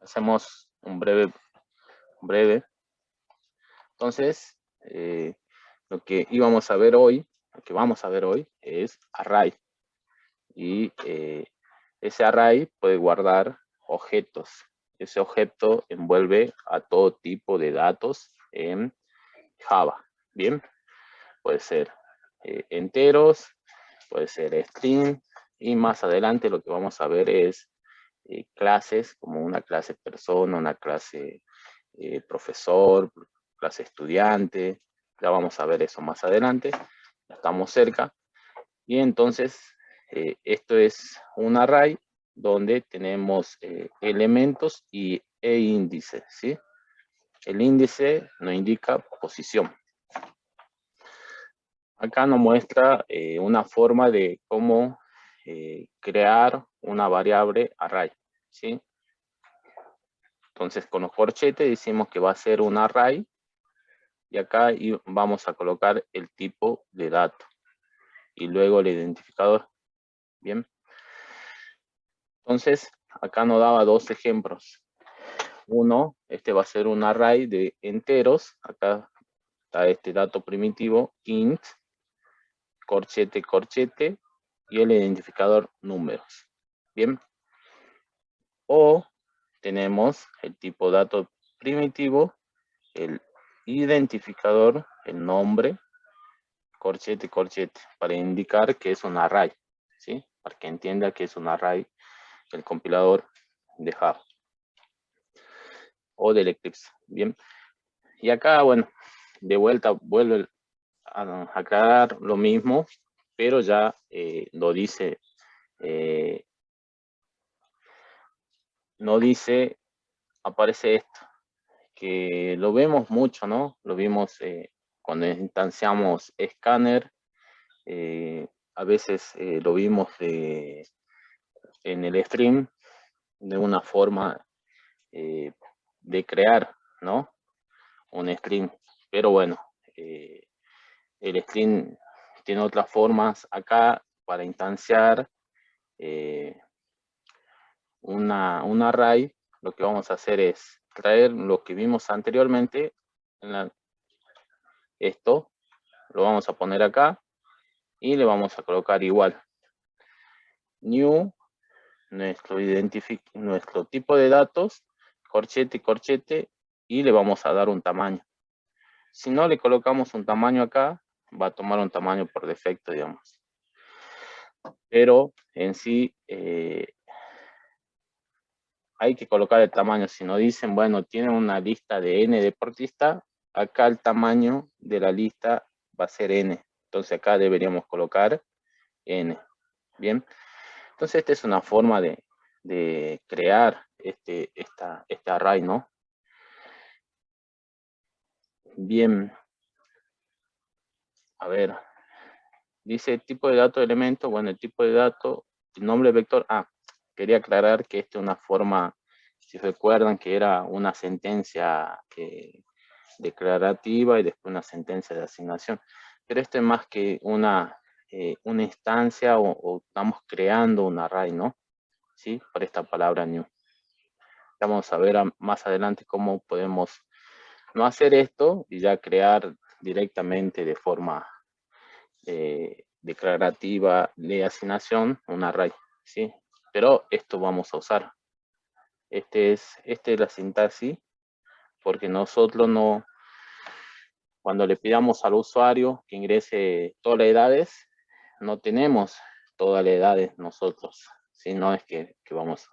hacemos un breve. Entonces, lo que vamos a ver hoy es array. Y ese array puede guardar objetos. Ese objeto envuelve a todo tipo de datos en Java. Bien, puede ser enteros, puede ser string, y más adelante lo que vamos a ver es clases, como una clase persona, una clase profesor, clase estudiante. Ya vamos a ver eso más adelante, ya estamos cerca. Y entonces esto es un array donde tenemos elementos e índices, ¿sí? El índice nos indica posición. Acá nos muestra una forma de cómo crear una variable array, ¿sí? Entonces con los corchetes decimos que va a ser un array y acá vamos a colocar el tipo de dato y luego el identificador. Bien. Entonces acá nos daba dos ejemplos. Uno, este va a ser un array de enteros. Acá está este dato primitivo, int, corchete, corchete, y el identificador números. Bien. O tenemos el tipo dato primitivo, el identificador, el nombre, corchete, corchete, para indicar que es un array, ¿sí? Para que entienda que es un array el compilador de Java o del Eclipse. Bien. Y acá, bueno, de vuelta vuelve a aclarar lo mismo, pero ya lo dice, no dice, aparece esto, que lo vemos mucho, ¿no? Lo vimos cuando instanciamos escáner, a veces lo vimos en el stream de una forma de crear, ¿no? Un stream, pero bueno, el stream tiene otras formas acá para instanciar un array. Lo que vamos a hacer es traer lo que vimos anteriormente, esto lo vamos a poner acá y le vamos a colocar igual new, nuestro tipo de datos, corchete, corchete, y le vamos a dar un tamaño. Si no le colocamos un tamaño acá, va a tomar un tamaño por defecto, digamos. Pero en sí hay que colocar el tamaño. Si no dicen, bueno, tienen una lista de n deportistas, acá el tamaño de la lista va a ser n. Entonces acá deberíamos colocar n. Bien. Entonces esta es una forma de crear este array, ¿no? Bien. A ver. Dice tipo de dato elemento. Bueno, el tipo de dato, el nombre vector. Quería aclarar que esta es una forma, si recuerdan que era una sentencia declarativa y después una sentencia de asignación. Pero esto es más que una instancia o estamos creando un array, ¿no? ¿Sí? Por esta palabra new. Vamos a ver más adelante cómo podemos no hacer esto y ya crear directamente de forma declarativa de asignación un array, ¿sí? Pero esto vamos a usar. Este es la sintaxis, porque nosotros no, cuando le pidamos al usuario que ingrese todas las edades, no tenemos todas las edades nosotros, ¿sí? No es que vamos,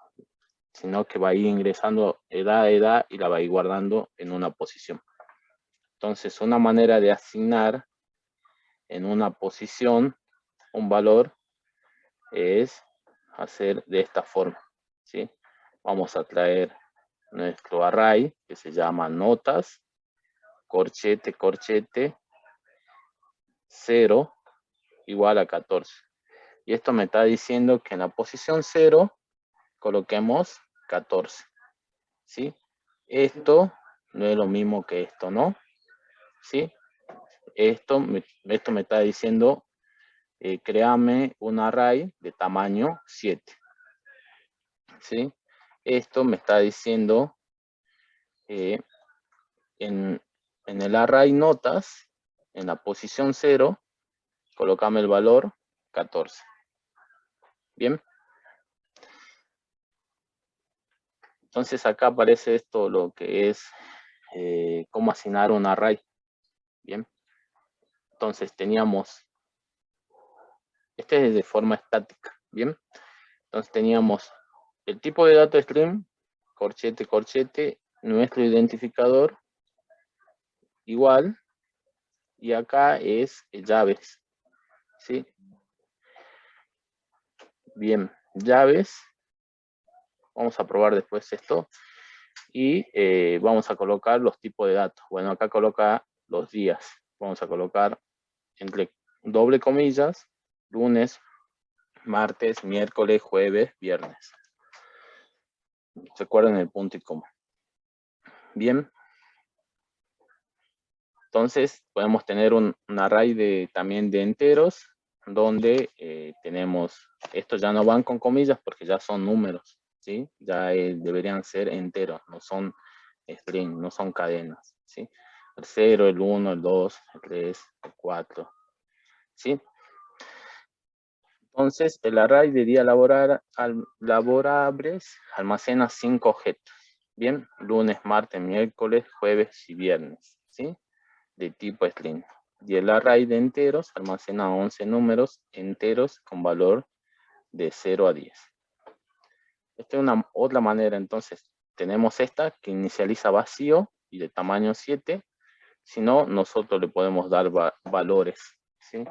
sino que va a ir ingresando edad a edad y la va a ir guardando en una posición. Entonces, una manera de asignar en una posición un valor es hacer de esta forma, ¿sí? Vamos a traer nuestro array que se llama notas, corchete, corchete, 0 igual a 14. Y esto me está diciendo que en la posición 0 coloquemos 14, ¿sí? Esto no es lo mismo que esto, ¿no? ¿Sí? Esto me está diciendo, créame un array de tamaño 7, ¿sí? esto me está diciendo en el array notas, en la posición 0, colocame el valor 14. Bien. Entonces acá aparece esto, lo que es cómo asignar un array. Bien. Entonces teníamos, este es de forma estática. Bien. Entonces teníamos el tipo de dato string, corchete, corchete, nuestro identificador, igual, y acá es llaves. ¿Sí? Bien, llaves. Vamos a probar después esto. Y vamos a colocar los tipos de datos. Bueno, acá coloca los días. Vamos a colocar entre doble comillas, lunes, martes, miércoles, jueves, viernes. Recuerden el punto y coma. Bien. Entonces podemos tener un array también de enteros, donde tenemos, estos ya no van con comillas porque ya son números, ¿sí? Ya deberían ser enteros, no son string, no son cadenas, ¿sí? El 0, el 1, el 2, el 3, el 4, ¿sí? Entonces, el array de días laborables almacena 5 objetos, ¿bien? Lunes, martes, miércoles, jueves y viernes, ¿sí? De tipo string. Y el array de enteros almacena 11 números enteros con valor de 0 a 10. Esta es otra manera. Entonces, tenemos esta que inicializa vacío y de tamaño 7. Si no, nosotros le podemos dar valores, ¿sí?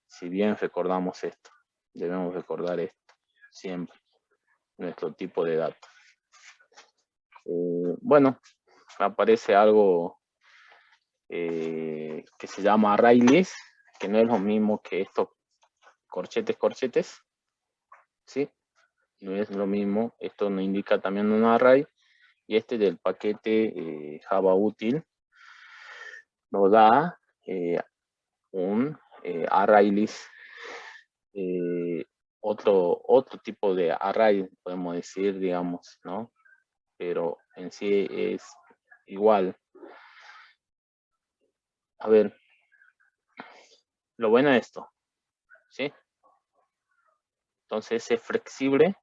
Si bien recordamos esto, debemos recordar esto siempre, nuestro tipo de datos. Bueno, aparece algo que se llama array list, que no es lo mismo que estos corchetes, ¿sí? No es lo mismo. Esto nos indica también un array, y este del paquete Java útil nos da un array list, otro tipo de array, podemos decir, digamos, ¿no? Pero en sí es igual. A ver, lo bueno de esto, ¿sí? Entonces es flexible,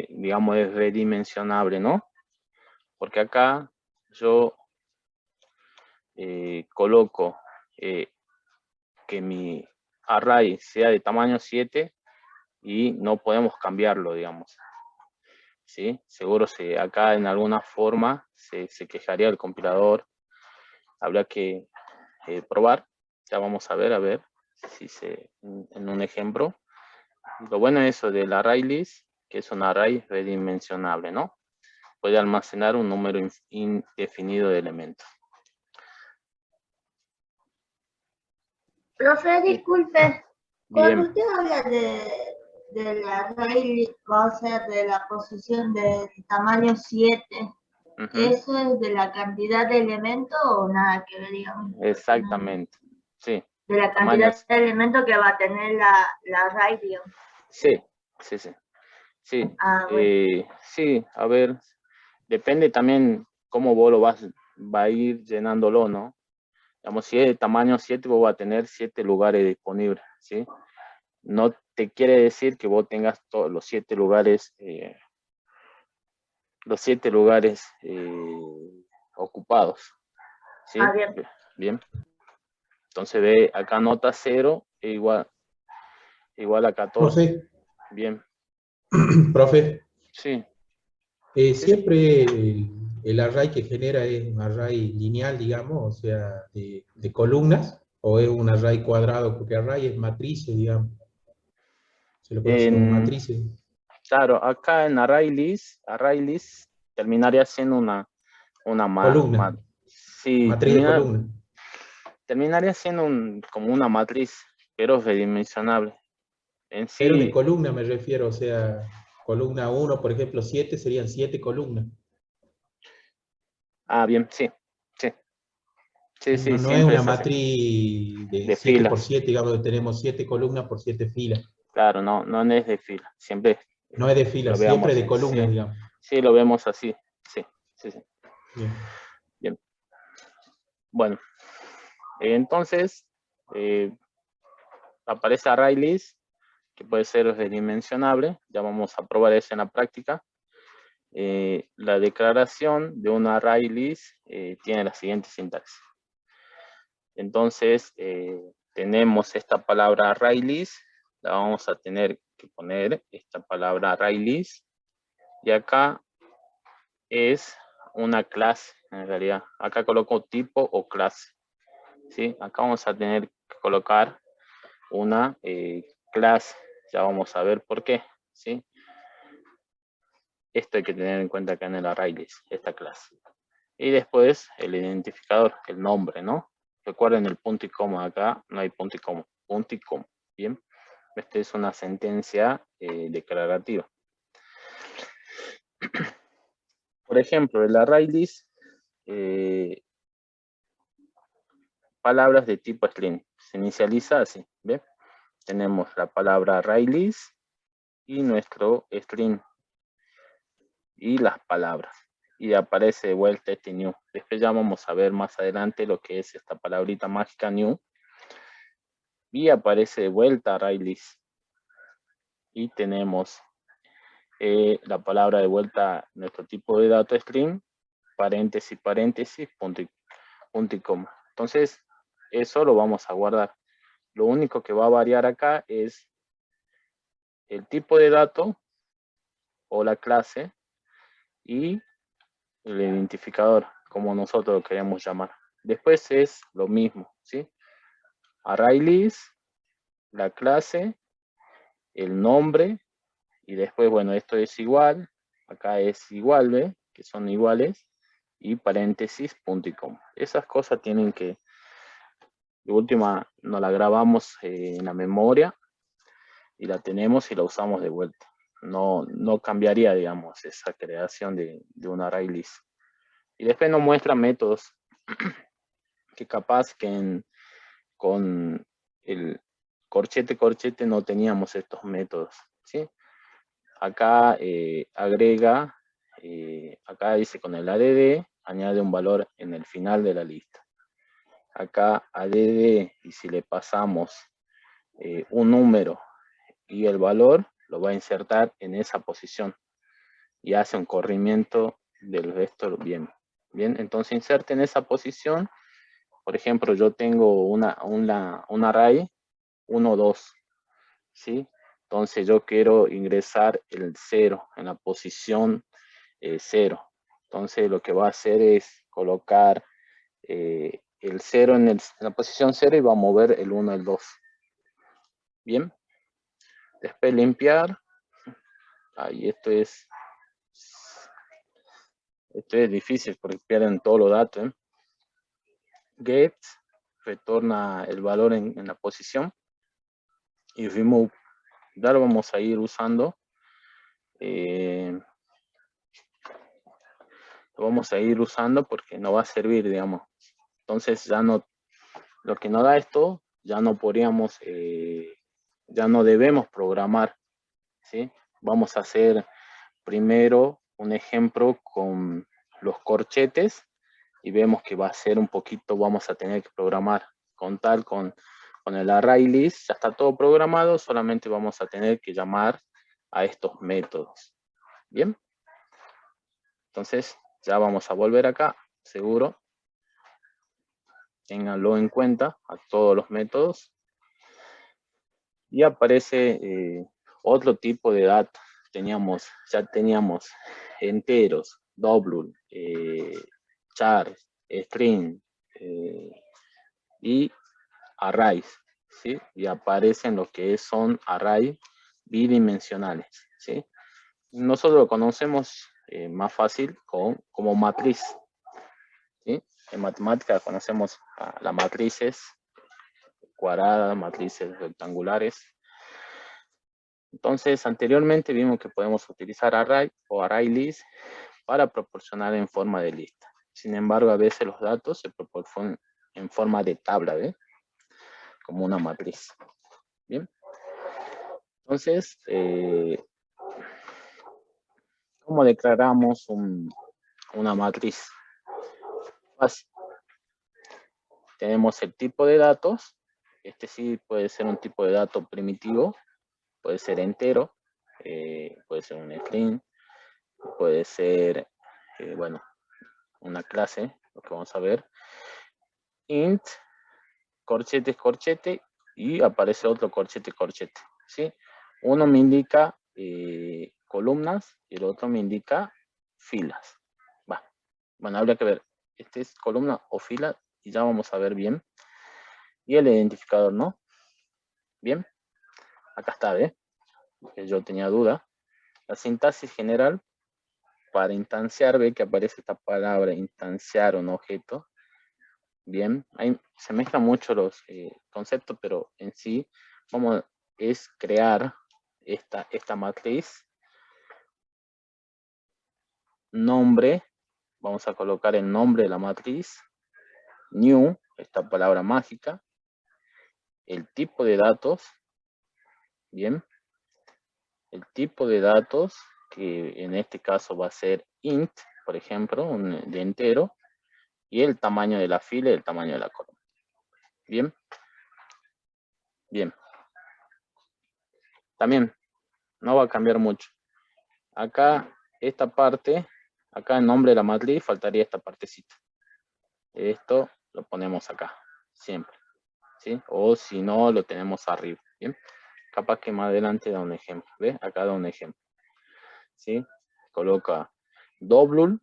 digamos, es redimensionable, ¿no? Porque acá yo coloco que mi array sea de tamaño 7 y no podemos cambiarlo, digamos. ¿Sí? Seguro acá en alguna forma se quejaría el compilador. Habrá que probar. Ya vamos a ver si en un ejemplo. Lo bueno es eso del array list, que es un array redimensionable, ¿no? Puede almacenar un número indefinido de elementos. Profe, disculpe, cuando Bien. usted habla de la array, o sea, de la posición del tamaño 7, ¿eso es de la cantidad de elementos o nada que ver, digamos? Exactamente, sí. De la cantidad de elementos que va a tener la array, digamos. Sí. Ah, bueno. Sí, a ver, depende también cómo vos va a ir llenándolo, ¿no? Digamos, si es de tamaño 7, vos vas a tener 7 lugares disponibles, ¿sí? No te quiere decir que vos tengas todos los 7 lugares, ocupados, ¿sí? Ah, bien. Bien. Entonces ve acá nota 0 e igual a 14. Profe, Bien. profe, Sí. siempre el array que genera es un array lineal, digamos, o sea, de columnas, o es un array cuadrado, porque array es matrices, digamos. Se lo conoce como matrices. Claro, acá en array list terminaría siendo una Columna, sí, matriz de columna. terminaría siendo como una matriz, pero redimensionable. En Pero de sí, columna me refiero, o sea, columna 1, por ejemplo, 7 serían 7 columnas. bien, sí, No, no es siempre una es así, matriz de de 7 por filas. 7, digamos, que tenemos 7 columnas por 7 filas. Claro, no es de fila, siempre No es de filas, siempre de columnas, sí, digamos. Sí, lo vemos así. Sí, sí, sí. Bien. Bien. Bueno, entonces aparece array list, que puede ser redimensionable. Ya vamos a probar eso en la práctica. La declaración de una array list tiene la siguiente sintaxis. Entonces, tenemos esta palabra array list, la vamos a tener que poner esta palabra array list, y acá es una clase, en realidad. Acá coloco tipo o clase, ¿sí? Acá vamos a tener que colocar una clase, ya vamos a ver por qué, ¿sí? Esto hay que tener en cuenta acá en el array list, esta clase. Y después el identificador, el nombre, ¿no? Recuerden el punto y coma, acá no hay punto y coma, punto y coma, ¿bien? Esta es una sentencia declarativa. Por ejemplo, el array list, palabras de tipo string, se inicializa así, ¿ve? Tenemos la palabra array list y nuestro string y las palabras. Y aparece de vuelta este new. Después ya vamos a ver más adelante lo que es esta palabrita mágica new. Y aparece de vuelta array list. Y tenemos la palabra de vuelta, nuestro tipo de dato string, paréntesis, paréntesis, punto y coma. Entonces, eso lo vamos a guardar. Lo único que va a variar acá es el tipo de dato o la clase y el identificador, como nosotros lo queremos llamar. Después es lo mismo, ¿sí? Array list, la clase, el nombre, y después, bueno, esto es igual, acá es igual, ¿ve? Que son iguales, y paréntesis, punto y coma. Esas cosas tienen que, de última, nos la grabamos en la memoria, y la tenemos y la usamos de vuelta. No cambiaría, digamos, esa creación de un array list. Y después nos muestra métodos que capaz que con el corchete no teníamos estos métodos, ¿sí? Acá agrega, acá dice con el add, añade un valor en el final de la lista. Acá add, y si le pasamos un número y el valor, lo va a insertar en esa posición y hace un corrimiento del resto bien. Bien, entonces inserte en esa posición. Por ejemplo, yo tengo un array 1, 2, ¿sí? Entonces yo quiero ingresar el 0 en la posición 0. Entonces lo que va a hacer es colocar el 0 en la posición 0 y va a mover el 1, el 2. Bien. Después limpiar. Ahí esto es difícil porque pierden todos los datos. Get retorna el valor en la posición. Y remove. Ya lo vamos a ir usando. Lo vamos a ir usando porque no va a servir, digamos. Entonces ya no, lo que nos da esto, ya no podríamos, ya no debemos programar, ¿sí? Vamos a hacer primero un ejemplo con los corchetes y vemos que va a ser un poquito, vamos a tener que programar con el array list, ya está todo programado, solamente vamos a tener que llamar a estos métodos. Bien. Entonces, ya vamos a volver acá, seguro. Ténganlo en cuenta a todos los métodos. Y aparece otro tipo de data. Ya teníamos enteros, double, char, string y arrays, ¿sí? Y aparecen lo que son arrays bidimensionales, ¿sí? Nosotros lo conocemos más fácil como matriz, ¿sí? En matemática conocemos las matrices cuadradas, matrices rectangulares. Entonces, anteriormente vimos que podemos utilizar array o array list para proporcionar en forma de lista. Sin embargo, a veces los datos se proporcionan en forma de tabla, ¿ve? Como una matriz. Bien. Entonces, ¿Cómo declaramos una matriz? Fácil. Tenemos el tipo de datos. Este sí puede ser un tipo de dato primitivo, puede ser entero, puede ser un string, puede ser, bueno, una clase, lo que vamos a ver. Int, corchete, corchete, y aparece otro corchete, corchete, ¿sí? Uno me indica columnas y el otro me indica filas. Va. Bueno, habría que ver, este es columna o fila, y ya vamos a ver bien. Y el identificador, ¿no? Bien, acá está, ¿ve? Que yo tenía duda. La sintaxis general, para instanciar, ve que aparece esta palabra instanciar un objeto. Bien, ahí se mezclan mucho los conceptos, pero en sí es crear esta matriz. Nombre, vamos a colocar el nombre de la matriz. New, esta palabra mágica. El tipo de datos. Bien. El tipo de datos, que en este caso va a ser int, por ejemplo, de entero. Y el tamaño de la fila y el tamaño de la columna. Bien. Bien. También no va a cambiar mucho. Acá, esta parte, acá en nombre de la matriz, faltaría esta partecita. Esto lo ponemos acá, siempre. ¿Sí? O si no, lo tenemos arriba. ¿Bien? Capaz que más adelante da un ejemplo. ¿Ves? Acá da un ejemplo. ¿Sí? Coloca double,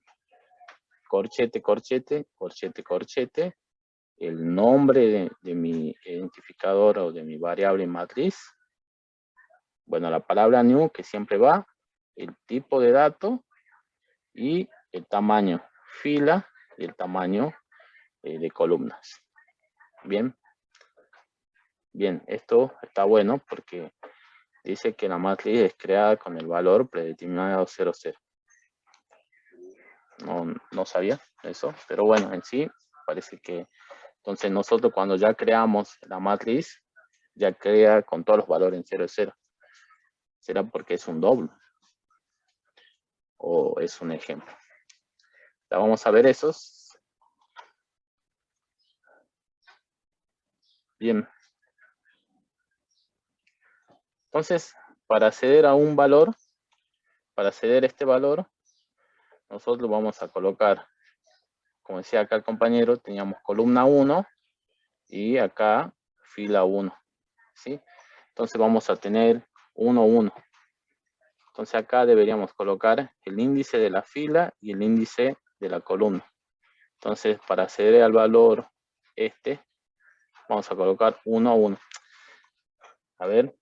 corchete, corchete, corchete, corchete. El nombre de mi identificador o de mi variable matriz. Bueno, la palabra new, que siempre va. El tipo de dato. Y el tamaño fila y el tamaño de columnas. Bien. Bien, esto está bueno porque dice que la matriz es creada con el valor predeterminado 0, 0. No sabía eso, pero bueno, en sí parece que entonces nosotros cuando ya creamos la matriz, ya crea con todos los valores en 0, 0. ¿Será porque es un doble? ¿O es un ejemplo? Ya vamos a ver esos. Bien. Entonces, para acceder a un valor, para acceder a este valor, nosotros vamos a colocar, como decía acá el compañero, teníamos columna 1 y acá fila 1, ¿sí? Entonces vamos a tener 1, 1. Entonces acá deberíamos colocar el índice de la fila y el índice de la columna. Entonces para acceder al valor vamos a colocar 1, 1. A ver.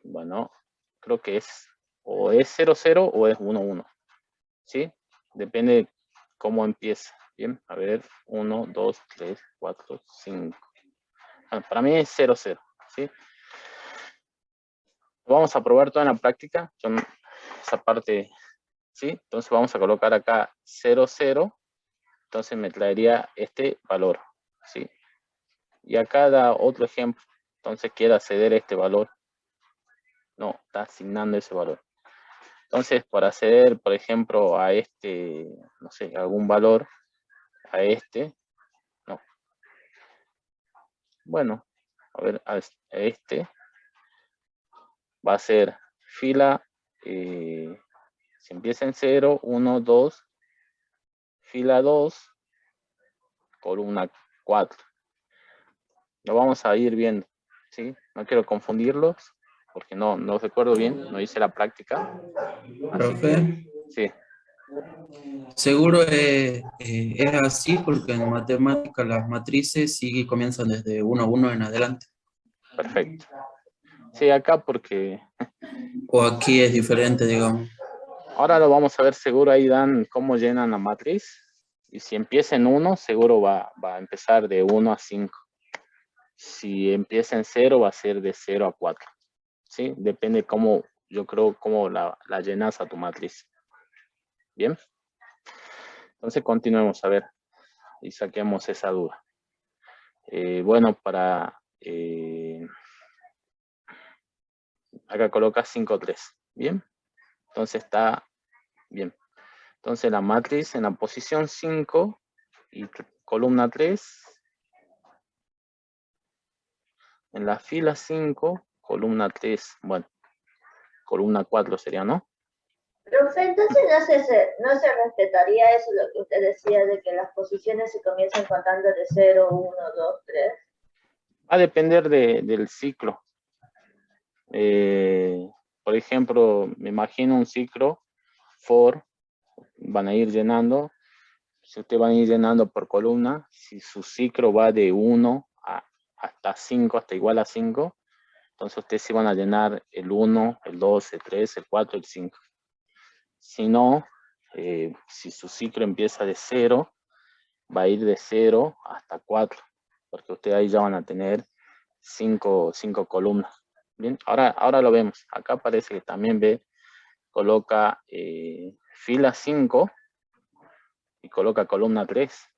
Bueno, creo que o es 0, 0 o es 1, 1. ¿Sí? Depende de cómo empieza. Bien, a ver, 1, 2, 3, 4, 5. Bueno, para mí es 0, 0. ¿Sí? Lo vamos a probar toda en la práctica. Esa parte, ¿sí? Entonces vamos a colocar acá 0, 0. Entonces me traería este valor. ¿Sí? Y acá da otro ejemplo. Entonces quiere acceder a este valor. No, está asignando ese valor. Entonces, para acceder, por ejemplo, a no sé, algún valor, a no. Bueno, a ver, a va a ser fila, si empieza en 0, 1, 2, fila 2, columna 4. Lo vamos a ir viendo, ¿sí? No quiero confundirlos, porque no recuerdo bien, no hice la práctica. Profe, Sí. seguro es así porque en matemática las matrices sí comienzan desde 1, 1 en adelante. Perfecto. Sí, acá porque... O aquí es diferente, digamos. Ahora lo vamos a ver seguro, ahí dan cómo llenan la matriz. Y si empieza en 1, seguro va a empezar de 1 a 5. Si empieza en 0, va a ser de 0 a 4. ¿Sí? Depende cómo, yo creo, cómo la llenas a tu matriz. Bien. Entonces continuemos a ver y saquemos esa duda. Bueno, acá coloca 5, 3. Bien. Entonces está bien. Entonces la matriz en la posición 5 y columna 3. En la fila 5, columna 3, bueno, columna 4 sería, ¿no? Profe, entonces no se respetaría eso, lo que usted decía, de que las posiciones se comiencen contando de 0, 1, 2, 3. Va a depender del ciclo. Por ejemplo, me imagino un ciclo for, van a ir llenando. Si ustedes van a ir llenando por columna, si su ciclo va de 1 hasta 5, hasta igual a 5, entonces ustedes sí van a llenar el 1, el 2, el 3, el 4, el 5. Si no, si su ciclo empieza de 0, va a ir de 0 hasta 4, porque ustedes ahí ya van a tener 5 columnas. Bien, ahora lo vemos. Acá parece que también coloca fila 5 y coloca columna 3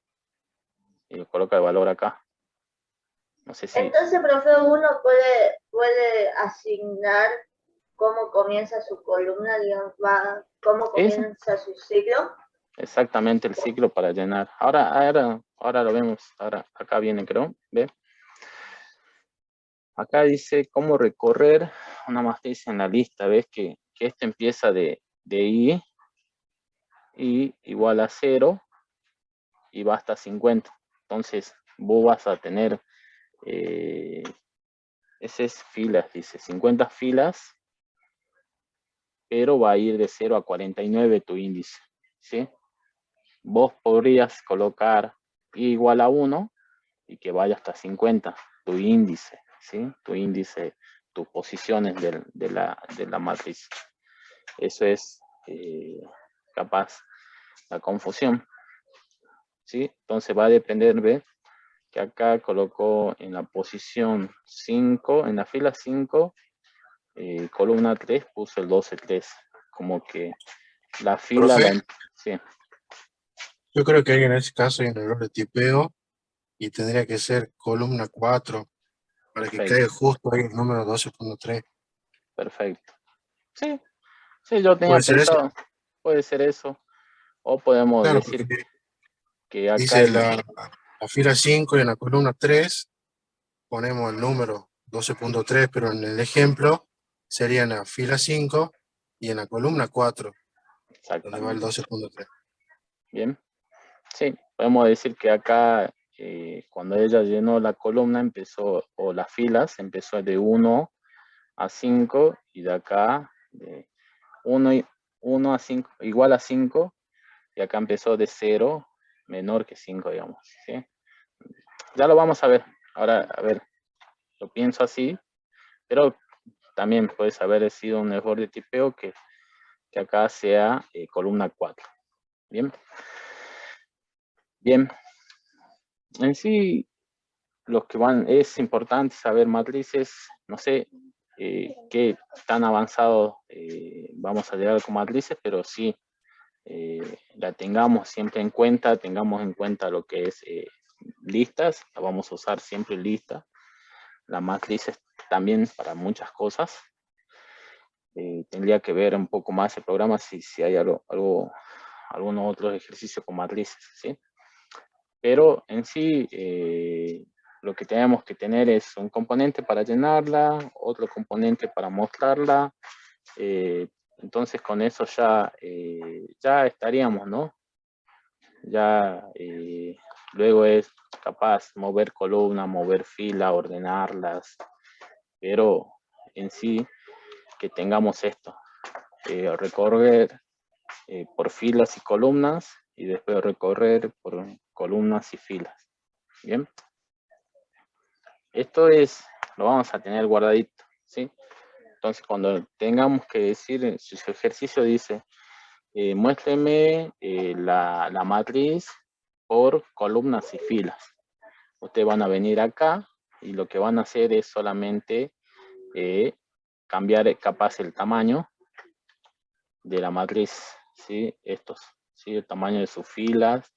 y coloca el valor acá. No sé si... Entonces, profe, uno puede asignar cómo comienza su columna, digamos, cómo comienza su ciclo. Exactamente el ciclo para llenar. Ahora lo vemos. Ahora acá viene, creo. ¿Ve? Acá dice cómo recorrer una matriz en la lista. Ves que este empieza de I igual a 0 y va hasta 50. Entonces vos vas a tener, ese es filas, dice 50 filas, pero va a ir de 0 a 49 tu índice, ¿sí? Vos podrías colocar I igual a 1 y que vaya hasta 50 tu índice, ¿sí? Tu índice, tus posiciones de la matriz. Eso es capaz la confusión, ¿sí? Entonces va a depender, ¿ve? Que acá colocó en la posición 5, en la fila 5, columna 3, puso el 12-3, como que la fila... sí. Yo creo que en ese caso hay un error de tipeo y tendría que ser columna 4 para Perfecto. que quede justo ahí el número 12.3. Perfecto. Sí, yo tenía pensado, puede ser eso, o podemos decir que acá dice la fila 5 y en la columna 3 ponemos el número 12.3, pero en el ejemplo sería en la fila 5 y en la columna 4, donde va el 12.3. Bien, sí, podemos decir que acá cuando ella llenó la columna empezó, o las filas, empezó de 1 a 5 y de acá de 1 a 5, igual a 5, y acá empezó de 0, menor que 5, digamos, ¿sí? Ya lo vamos a ver. Ahora, a ver, lo pienso así, pero también puede haber sido un error de tipeo que acá sea columna 4. Bien. Bien. En sí, los que es importante saber matrices, no sé qué tan avanzado vamos a llegar con matrices, pero sí la tengamos siempre en cuenta, tengamos en cuenta lo que es listas, la vamos a usar siempre lista. Las matrices también para muchas cosas. Tendría que ver un poco más el programa si hay algunos otros ejercicios con matrices, ¿sí? Pero en sí, lo que tenemos que tener es un componente para llenarla, otro componente para mostrarla. Entonces con eso ya estaríamos, ¿no? Ya luego es capaz mover columna, mover fila, ordenarlas, pero en sí que tengamos esto, recorrer por filas y columnas y después recorrer por columnas y filas. Bien, esto lo vamos a tener guardadito, ¿sí? Entonces cuando tengamos que decir, si su ejercicio dice muéstreme la matriz por columnas y filas, ustedes van a venir acá y lo que van a hacer es solamente cambiar capaz el tamaño de la matriz, ¿sí? ¿sí? El tamaño de sus filas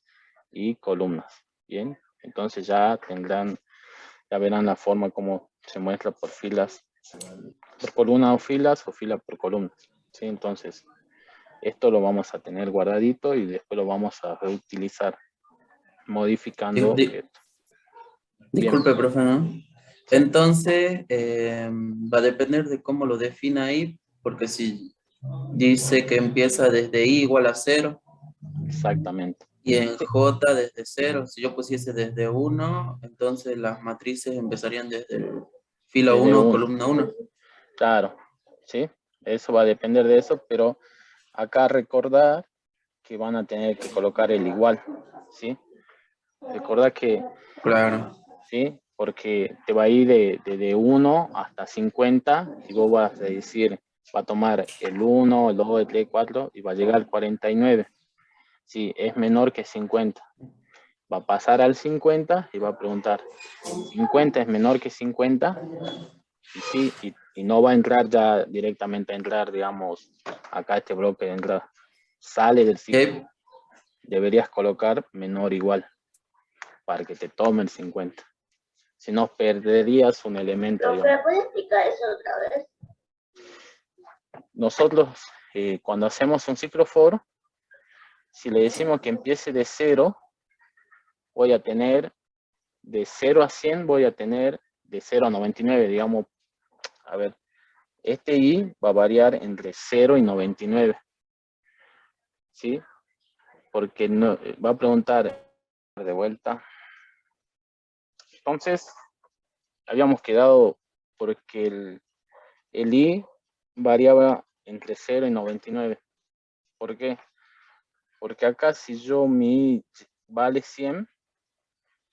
y columnas, ¿bien? Entonces ya verán la forma como se muestra por filas, por columna o filas o fila por columnas, ¿sí? Entonces, esto lo vamos a tener guardadito y después lo vamos a reutilizar modificando esto. Disculpe, profe, ¿no? Sí. Entonces, va a depender de cómo lo defina ahí, porque si dice que empieza desde i igual a 0, Exactamente. y en j desde 0, si yo pusiese desde 1, entonces las matrices empezarían desde fila Desde 1, uno. columna 1. Claro, ¿sí? Eso va a depender de eso, pero acá recordar que van a tener que colocar el igual, ¿sí? Recordar que, Claro. ¿sí? Porque te va a ir de 1 hasta 50 y vos vas a decir, va a tomar el 1, el 2, el 3, 4 y va a llegar al 49. Sí, es menor que 50. Va a pasar al 50 y va a preguntar, ¿50 es menor que 50? Y sí, y no va a entrar ya directamente a entrar, digamos, acá este bloque de entrada. Sale del ciclo. Deberías colocar menor o igual para que te tome el 50. Si no, perderías un elemento. ¿Me puede explicar eso otra vez? Nosotros, cuando hacemos un ciclo for, si le decimos que empiece de 0, voy a tener de 0 a 100, voy a tener de 0 a 99, digamos. A ver, este i va a variar entre 0 y 99. ¿Sí? Porque no, va a preguntar de vuelta. Entonces, habíamos quedado porque el i variaba entre 0 y 99. ¿Por qué? Porque acá si yo mi i vale 100,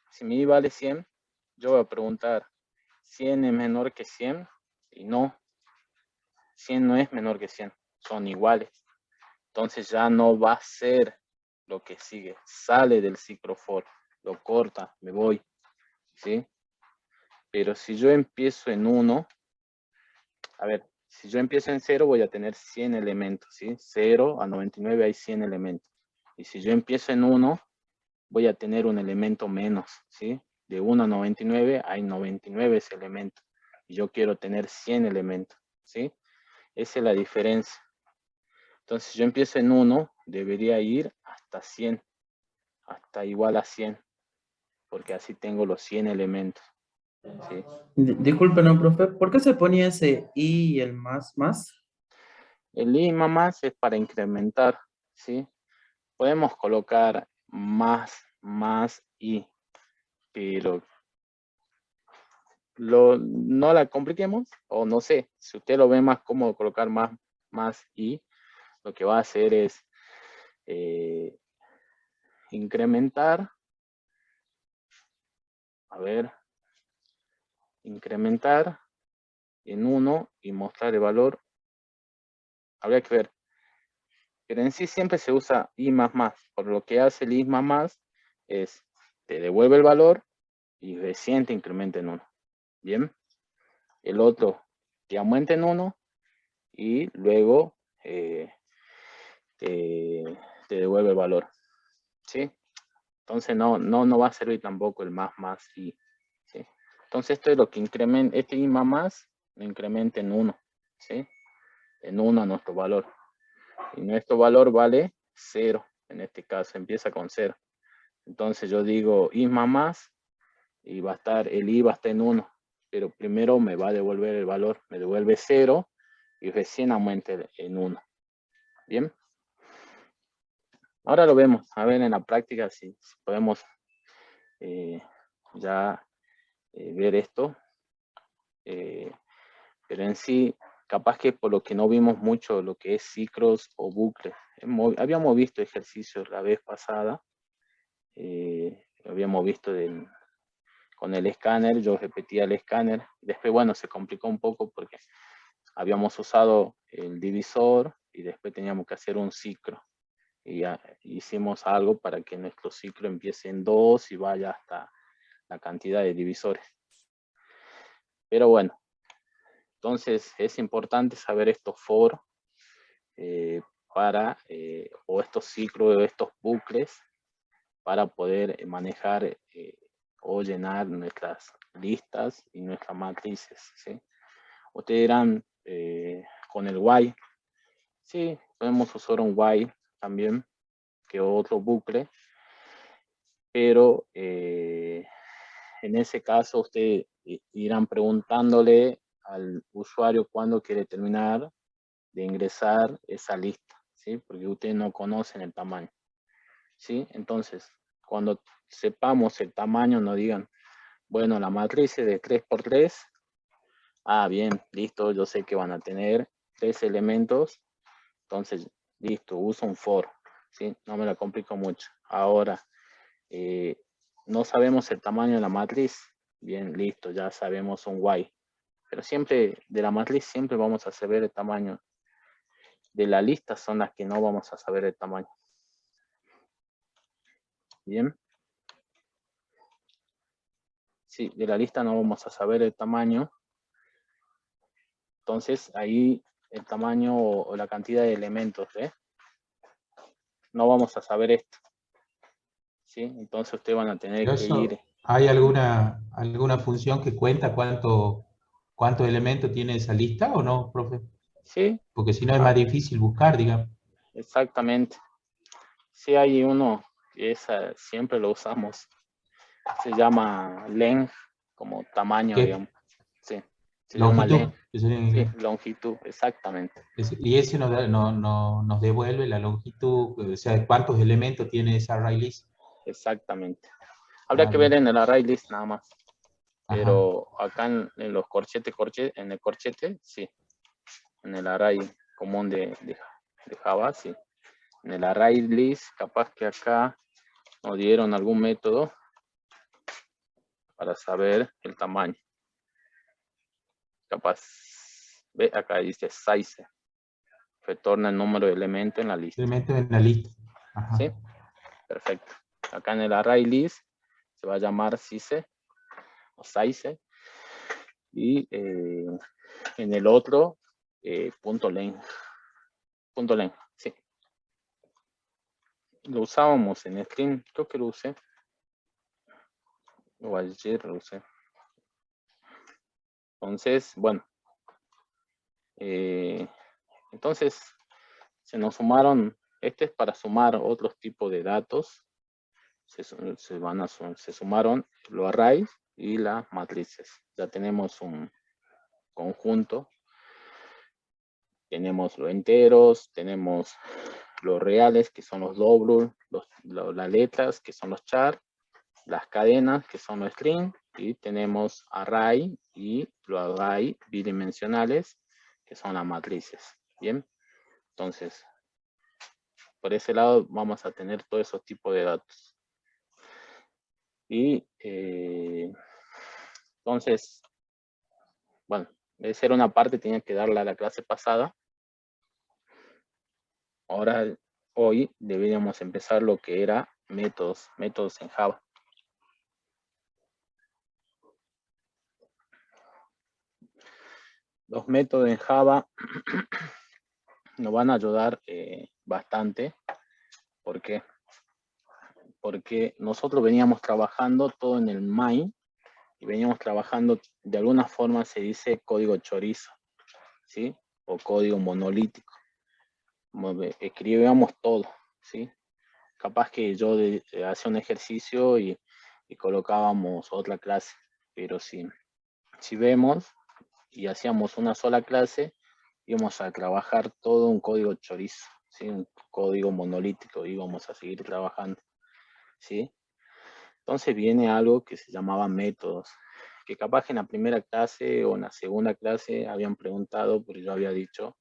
si mi i vale 100, yo voy a preguntar, ¿100 es menor que 100? Y no, 100 no es menor que 100, son iguales. Entonces ya no va a ser lo que sigue, sale del ciclo for, lo corta, me voy, ¿sí? Pero si yo empiezo en 1, a ver, si yo empiezo en 0 voy a tener 100 elementos, ¿sí? 0 a 99 hay 100 elementos. Y si yo empiezo en 1, voy a tener un elemento menos, ¿sí? De 1 a 99 hay 99 elementos. Y yo quiero tener 100 elementos, ¿sí? Esa es la diferencia. Entonces, si yo empiezo en 1, debería ir hasta 100, hasta igual a 100, porque así tengo los 100 elementos, ¿sí? Disculpen, ¿no, profe? ¿Por qué se ponía ese i y el más? El i más es para incrementar, ¿sí? Podemos colocar más i, pero no la compliquemos, o no sé, si usted lo ve más cómodo colocar más i, lo que va a hacer es incrementar, a ver, incrementar en 1 y mostrar el valor. Habría que ver, pero en sí siempre se usa i más, por lo que hace el i más es, te devuelve el valor y recién te incrementa en 1, ¿bien? El otro te aumenta en 1 y luego te devuelve el valor, ¿sí? Entonces no va a servir tampoco el más i, ¿sí? Entonces esto es lo que incrementa, este i más lo incrementa en 1, ¿sí? En 1 a nuestro valor. Y nuestro valor vale 0, en este caso empieza con 0. Entonces yo digo i más y va a estar, el i va a estar en 1, pero primero me va a devolver el valor, me devuelve 0 y recién aumenta en 1. ¿Bien? Ahora lo vemos, a ver en la práctica si podemos ya ver esto. Pero en sí, capaz que por lo que no vimos mucho lo que es ciclos o bucles. Habíamos visto ejercicios la vez pasada, habíamos visto con el escáner, yo repetía el escáner, después bueno, se complicó un poco porque habíamos usado el divisor y después teníamos que hacer un ciclo. Y ya hicimos algo para que nuestro ciclo empiece en 2 y vaya hasta la cantidad de divisores. Pero bueno, entonces es importante saber estos for o estos ciclos, o estos bucles para poder manejar o llenar nuestras listas y nuestras matrices, ¿sí? Ustedes dirán con el while, sí, podemos usar un while también, que otro bucle, pero en ese caso ustedes irán preguntándole al usuario cuándo quiere terminar de ingresar esa lista, ¿sí? Porque ustedes no conocen el tamaño, ¿sí? Entonces, cuando sepamos el tamaño, nos digan, bueno, la matriz es de 3×3. Ah, bien, listo, yo sé que van a tener 3 elementos. Entonces, listo, uso un for, ¿sí? No me la complico mucho. Ahora, no sabemos el tamaño de la matriz. Bien, listo, ya sabemos un while. Pero siempre, de la matriz, siempre vamos a saber el tamaño. De la lista son las que no vamos a saber el tamaño. Bien. Sí, de la lista no vamos a saber el tamaño. Entonces, ahí el tamaño o la cantidad de elementos, ¿eh? No vamos a saber esto. ¿Sí? Entonces, ustedes van a tener Pero que eso, ir. ¿hay alguna función que cuenta cuántos elementos tiene esa lista o no, profe? Sí, Porque si no es más difícil buscar, digamos. exactamente. Sí, hay uno que siempre lo usamos. Se llama length, como tamaño, ¿Qué? digamos. Sí, se llama length. Longitud. Eso en Sí, inglés. longitud, exactamente. Y ese nos devuelve la longitud, o sea, cuántos elementos tiene esa array list. Exactamente. Habría Ah, que ver bien. en el array list nada más. Ajá. Pero acá en los en el corchete, sí. En el array común de Java, sí. En el array list, capaz que acá nos dieron algún método para saber el tamaño. Capaz, ve acá dice size, retorna el número de elementos en la lista. Elementos en la lista. Ajá. ¿Sí? Perfecto. Acá en el array list se va a llamar size o size. Y en el otro, punto length. Punto length, sí. Lo usábamos en screen, creo que lo usé. O ayer lo usé. Entonces, bueno. Entonces, se nos sumaron, este es para sumar otros tipos de datos. Se sumaron los arrays y las matrices. Ya tenemos un conjunto. Tenemos los enteros, tenemos los reales, que son los double, las letras, que son los char, las cadenas, que son los string, y tenemos array y los array bidimensionales, que son las matrices. Bien, entonces, por ese lado vamos a tener todos esos tipos de datos. Y entonces, bueno, esa era una parte, tenía que darla a la clase pasada. Ahora, hoy deberíamos empezar lo que era métodos en Java. Los métodos en Java nos van a ayudar bastante. ¿Por qué? Porque nosotros veníamos trabajando todo en el main y veníamos trabajando, de alguna forma se dice código chorizo, ¿sí? O código monolítico. Escribíamos todo, ¿sí? Capaz que yo hacía un ejercicio y colocábamos otra clase, pero si vemos y hacíamos una sola clase, íbamos a trabajar todo un código chorizo, ¿sí? Un código monolítico, íbamos a seguir trabajando, ¿sí? Entonces viene algo que se llamaba métodos, que capaz que en la primera clase o en la segunda clase habían preguntado, pero yo había dicho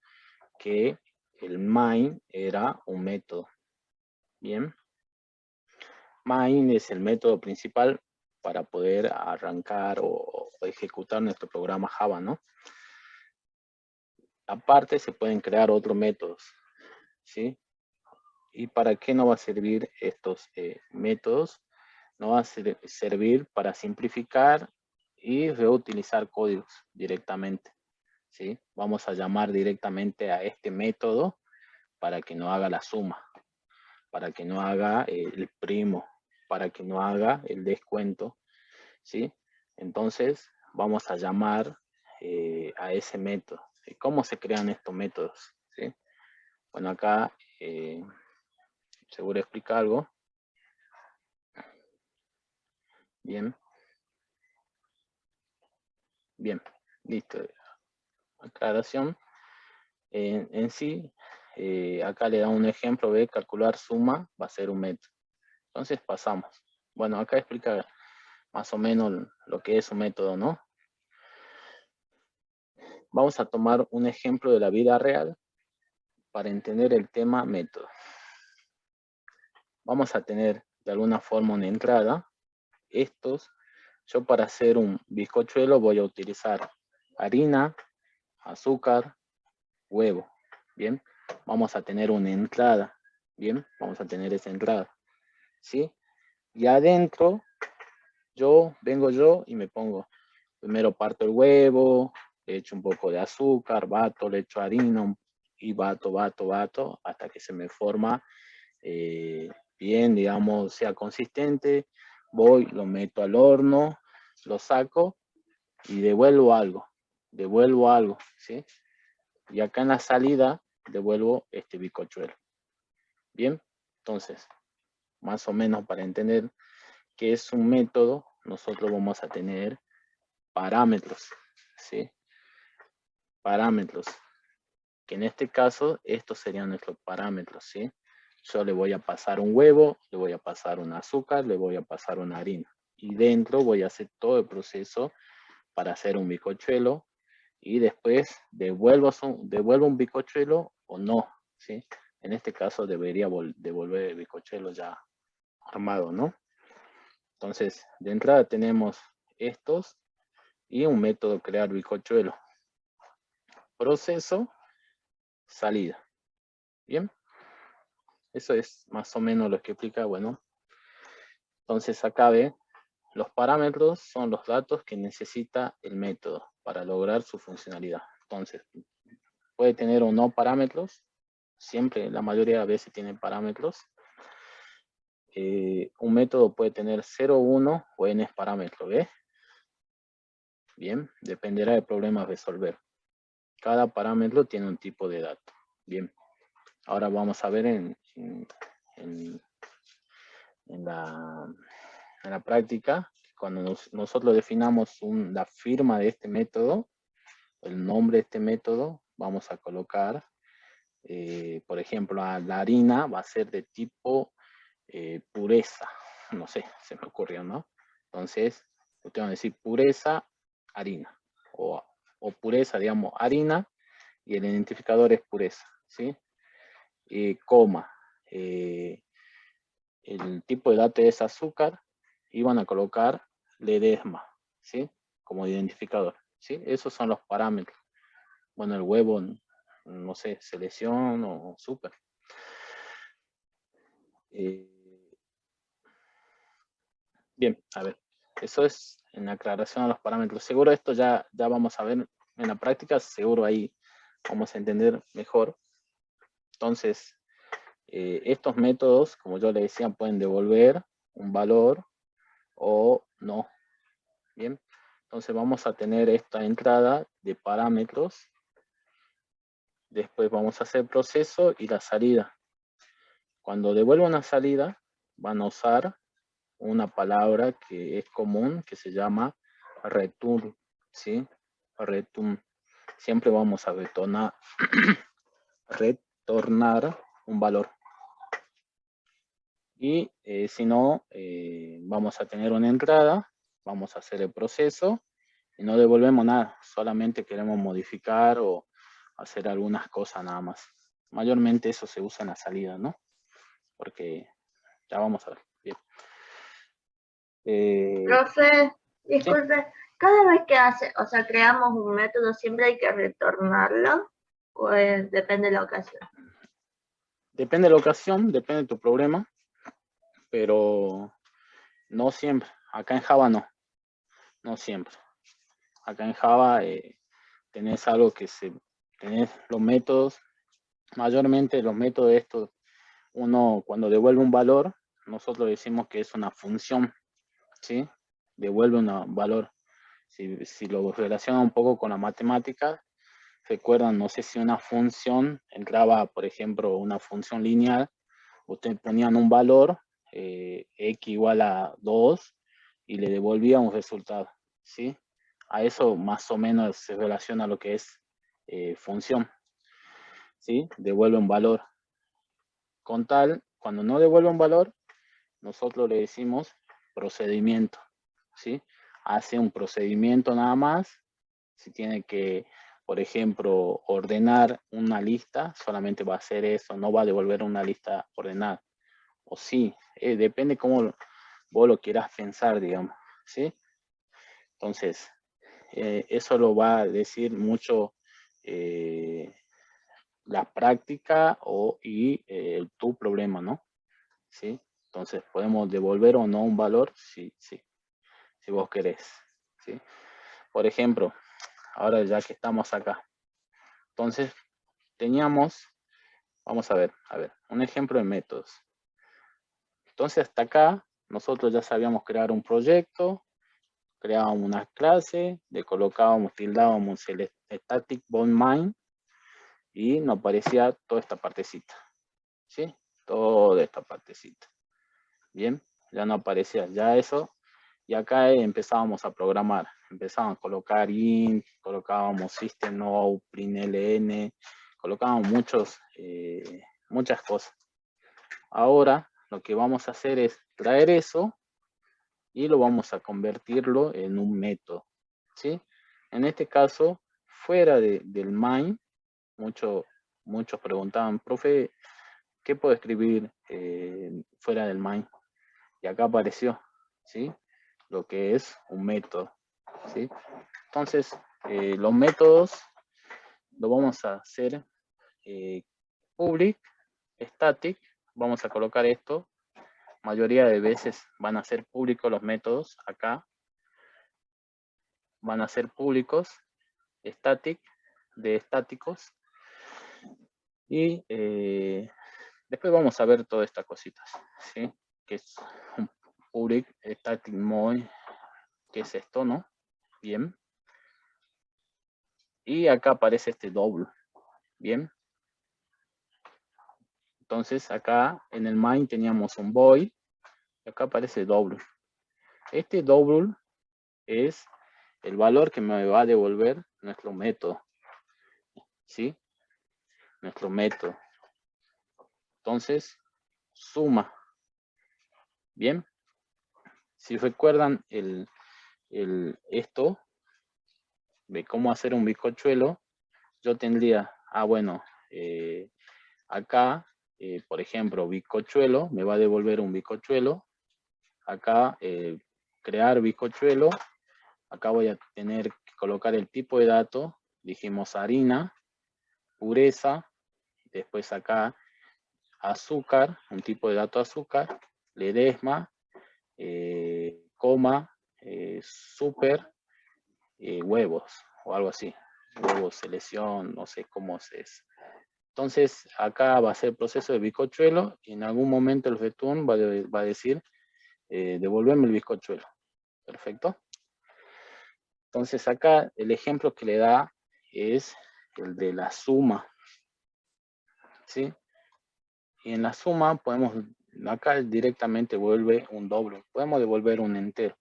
que el main era un método. Bien. Main es el método principal para poder arrancar o ejecutar nuestro programa Java, ¿no? Aparte se pueden crear otros métodos, ¿sí? ¿Y para qué nos va a servir estos métodos? Nos va a servir para simplificar y reutilizar códigos directamente, ¿sí? Vamos a llamar directamente a este método para que no haga la suma, para que no haga el primo, para que no haga el descuento, ¿sí? Entonces vamos a llamar a ese método. ¿Sí? ¿Cómo se crean estos métodos? ¿Sí? Bueno, acá seguro explica algo. Bien. Bien, listo. Aclaración. En sí, acá le da un ejemplo de calcular suma, va a ser un método. Entonces pasamos. Bueno, acá explica más o menos lo que es un método, ¿no? Vamos a tomar un ejemplo de la vida real para entender el tema método. Vamos a tener de alguna forma una entrada. Yo para hacer un bizcochuelo voy a utilizar harina, azúcar, huevo. Bien, vamos a tener una entrada. Bien, vamos a tener esa entrada. ¿Sí? Y adentro, vengo yo y me pongo, primero parto el huevo, le echo un poco de azúcar, bato, le echo harina y bato, hasta que se me forma bien, digamos, sea consistente. Voy, lo meto al horno, lo saco y devuelvo algo, ¿sí? Y acá en la salida devuelvo este bizcochuelo. Bien, entonces, más o menos para entender qué es un método, nosotros vamos a tener parámetros, ¿sí? Parámetros, que en este caso, estos serían nuestros parámetros, ¿sí? Yo le voy a pasar un huevo, le voy a pasar un azúcar, le voy a pasar una harina. Y dentro voy a hacer todo el proceso para hacer un bizcochuelo. Y después devuelvo un bizcochuelo o no, ¿sí? En este caso debería devolver el bizcochuelo ya armado, ¿no? Entonces, de entrada tenemos estos y un método crear bizcochuelo. Proceso, salida. Bien. Eso es más o menos lo que explica, bueno. Entonces acá ve, los parámetros son los datos que necesita el método para lograr su funcionalidad. Entonces, puede tener o no parámetros. Siempre, la mayoría de veces tiene parámetros. Un método puede tener 0, 1 o n parámetros, ¿ves? Bien, dependerá del problema a resolver. Cada parámetro tiene un tipo de dato. Bien, ahora vamos a ver en la práctica, cuando nosotros definamos la firma de este método, el nombre de este método, vamos a colocar, por ejemplo, la harina va a ser de tipo pureza. No sé, se me ocurrió, ¿no? Entonces, ustedes van a decir pureza, harina. O pureza, digamos, harina, y el identificador es pureza, ¿sí? Coma. El tipo de dato es azúcar, y van a colocar ledesma, ¿sí? Como identificador, ¿sí? Esos son los parámetros. Bueno, el huevo, no sé, selección o súper. Bien, a ver, eso es en aclaración a los parámetros. Seguro esto ya vamos a ver en la práctica, seguro ahí vamos a entender mejor. Entonces, estos métodos, como yo le decía, pueden devolver un valor o no. Bien, entonces vamos a tener esta entrada de parámetros. Después vamos a hacer proceso y la salida. Cuando devuelva una salida, van a usar una palabra que es común, que se llama return, ¿sí? Return. Siempre vamos a retornar un valor. Y si no, vamos a tener una entrada, vamos a hacer el proceso y no devolvemos nada, solamente queremos modificar o hacer algunas cosas nada más. Mayormente eso se usa en la salida, ¿no? Porque ya vamos a ver. Bien. Profe, disculpe, cada vez que creamos un método, ¿siempre hay que retornarlo? Pues depende de la ocasión. Depende de la ocasión, depende de tu problema, pero no siempre. Acá en Java no siempre. Acá en Java tenés algo tenés los métodos, mayormente los métodos estos, uno cuando devuelve un valor, nosotros decimos que es una función, ¿sí? Devuelve un valor. Si lo relaciona un poco con la matemática, recuerdan, no sé si una función entraba, por ejemplo, una función lineal, ustedes ponían un valor, x igual a 2, y le devolvía un resultado, ¿sí? A eso más o menos se relaciona lo que es función, ¿sí? Devuelve un valor. Con tal, cuando no devuelve un valor, nosotros le decimos procedimiento, ¿sí? Hace un procedimiento nada más. Si tiene que, por ejemplo, ordenar una lista, solamente va a hacer eso, no va a devolver una lista ordenada. O sí, depende cómo vos lo quieras pensar, digamos, ¿sí? Entonces, eso lo va a decir mucho la práctica y tu problema, ¿no? ¿Sí? Entonces, podemos devolver o no un valor, si vos querés, ¿sí? Por ejemplo, ahora ya que estamos acá, entonces, teníamos, vamos a ver, un ejemplo de métodos. Entonces, hasta acá, nosotros ya sabíamos crear un proyecto, creábamos una clase, le colocábamos, tildábamos el static void main y nos aparecía toda esta partecita, ¿sí? Toda esta partecita. Bien, ya no aparecía, ya eso, y acá empezábamos a programar, empezábamos a colocar int, colocábamos system out, println, colocábamos muchas cosas. Ahora lo que vamos a hacer es traer eso y lo vamos a convertirlo en un método, ¿sí? En este caso, fuera del main, muchos preguntaban, profe, ¿qué puedo escribir fuera del main? Y acá apareció, ¿sí? Lo que es un método, ¿sí? Entonces, los métodos lo vamos a hacer public, static, vamos a colocar esto, mayoría de veces van a ser públicos los métodos, acá van a ser públicos, static, de estáticos, y después vamos a ver todas estas cositas, ¿sí? Que es un public static mode, que es esto, ¿no? Bien. Y acá aparece este double, bien. Entonces acá en el main teníamos un void, acá aparece double. Este double es el valor que me va a devolver nuestro método, ¿sí? Nuestro método. Entonces, suma. Bien. Si recuerdan esto de cómo hacer un bizcochuelo, yo tendría, bueno, acá, por ejemplo, bizcochuelo, me va a devolver un bizcochuelo. Acá, crear bizcochuelo. Acá voy a tener que colocar el tipo de dato. Dijimos harina, pureza. Después acá, azúcar, un tipo de dato azúcar. Ledesma, coma, super, huevos o algo así. Huevos, selección, no sé cómo es. Entonces, acá va a ser el proceso de bizcochuelo y en algún momento el return va a decir, devolverme el bizcochuelo. Perfecto. Entonces, acá el ejemplo que le da es el de la suma. ¿Sí? Y en la suma podemos, acá directamente vuelve un doble. Podemos devolver un entero.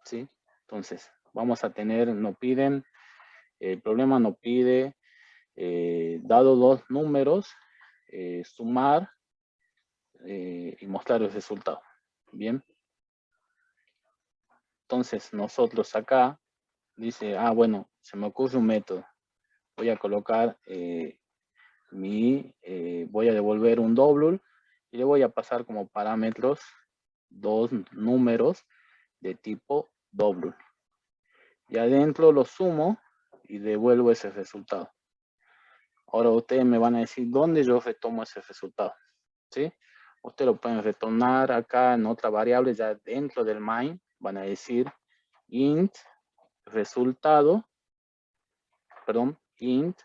¿Sí? Entonces, vamos a tener, no piden, el problema no pide, dado dos números, sumar y mostrar el resultado. Bien. Entonces nosotros acá, dice, bueno, se me ocurre un método. Voy a colocar voy a devolver un double y le voy a pasar como parámetros dos números de tipo double. Y adentro lo sumo y devuelvo ese resultado. Ahora ustedes me van a decir dónde yo retomo ese resultado, ¿sí? Ustedes lo pueden retornar acá en otra variable, ya dentro del main, van a decir int resultado, int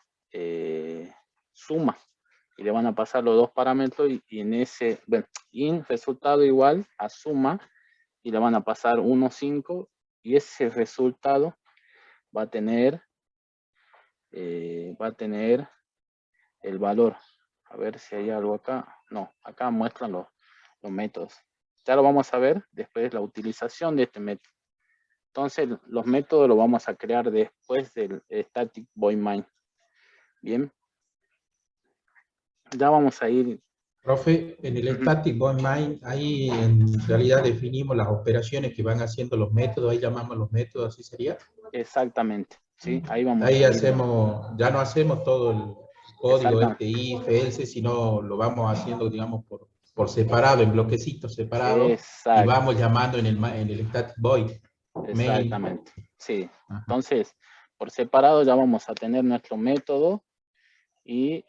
suma. Y le van a pasar los dos parámetros y en ese, bueno, int resultado igual a suma y le van a pasar 1, 5 y ese resultado va a tener va a tener el valor. A ver si hay algo acá. No, acá muestran los métodos. Ya lo vamos a ver después la utilización de este método. Entonces, los métodos los vamos a crear después del static void main. Bien. Ya vamos a ir. Profe, en el static void main, ahí en realidad definimos las operaciones que van haciendo los métodos, ahí llamamos los métodos, ¿así sería? Exactamente, ¿sí? Ahí vamos Ahí a ir. hacemos, ya no hacemos todo el código Exactamente. if, else, sino lo vamos haciendo, digamos, por separado, en bloquecitos separados, y Exacto. vamos llamando en el static void main. Exactamente, sí. Ajá. Entonces, por separado ya vamos a tener nuestro método y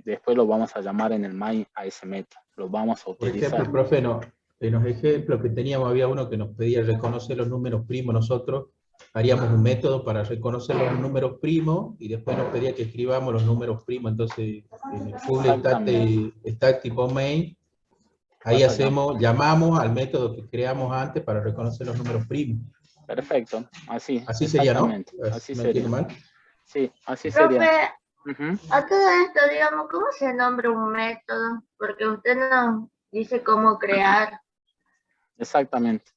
después lo vamos a llamar en el main a ese método. Lo vamos a Por utilizar. ejemplo, profe, no, en los ejemplos que teníamos había uno que nos pedía reconocer los números primos. Nosotros haríamos un método para reconocer los números primos y después nos pedía que escribamos los números primos. Entonces, en el full static void main, ahí llamamos al método que creamos antes para reconocer los números primos. Perfecto, así. Así sería, ¿no? Así ¿Me sería. entiendo mal? Sí, así Profe, sería. a todo esto, digamos, ¿cómo se nombra un método? Porque usted nos dice cómo crear. Exactamente.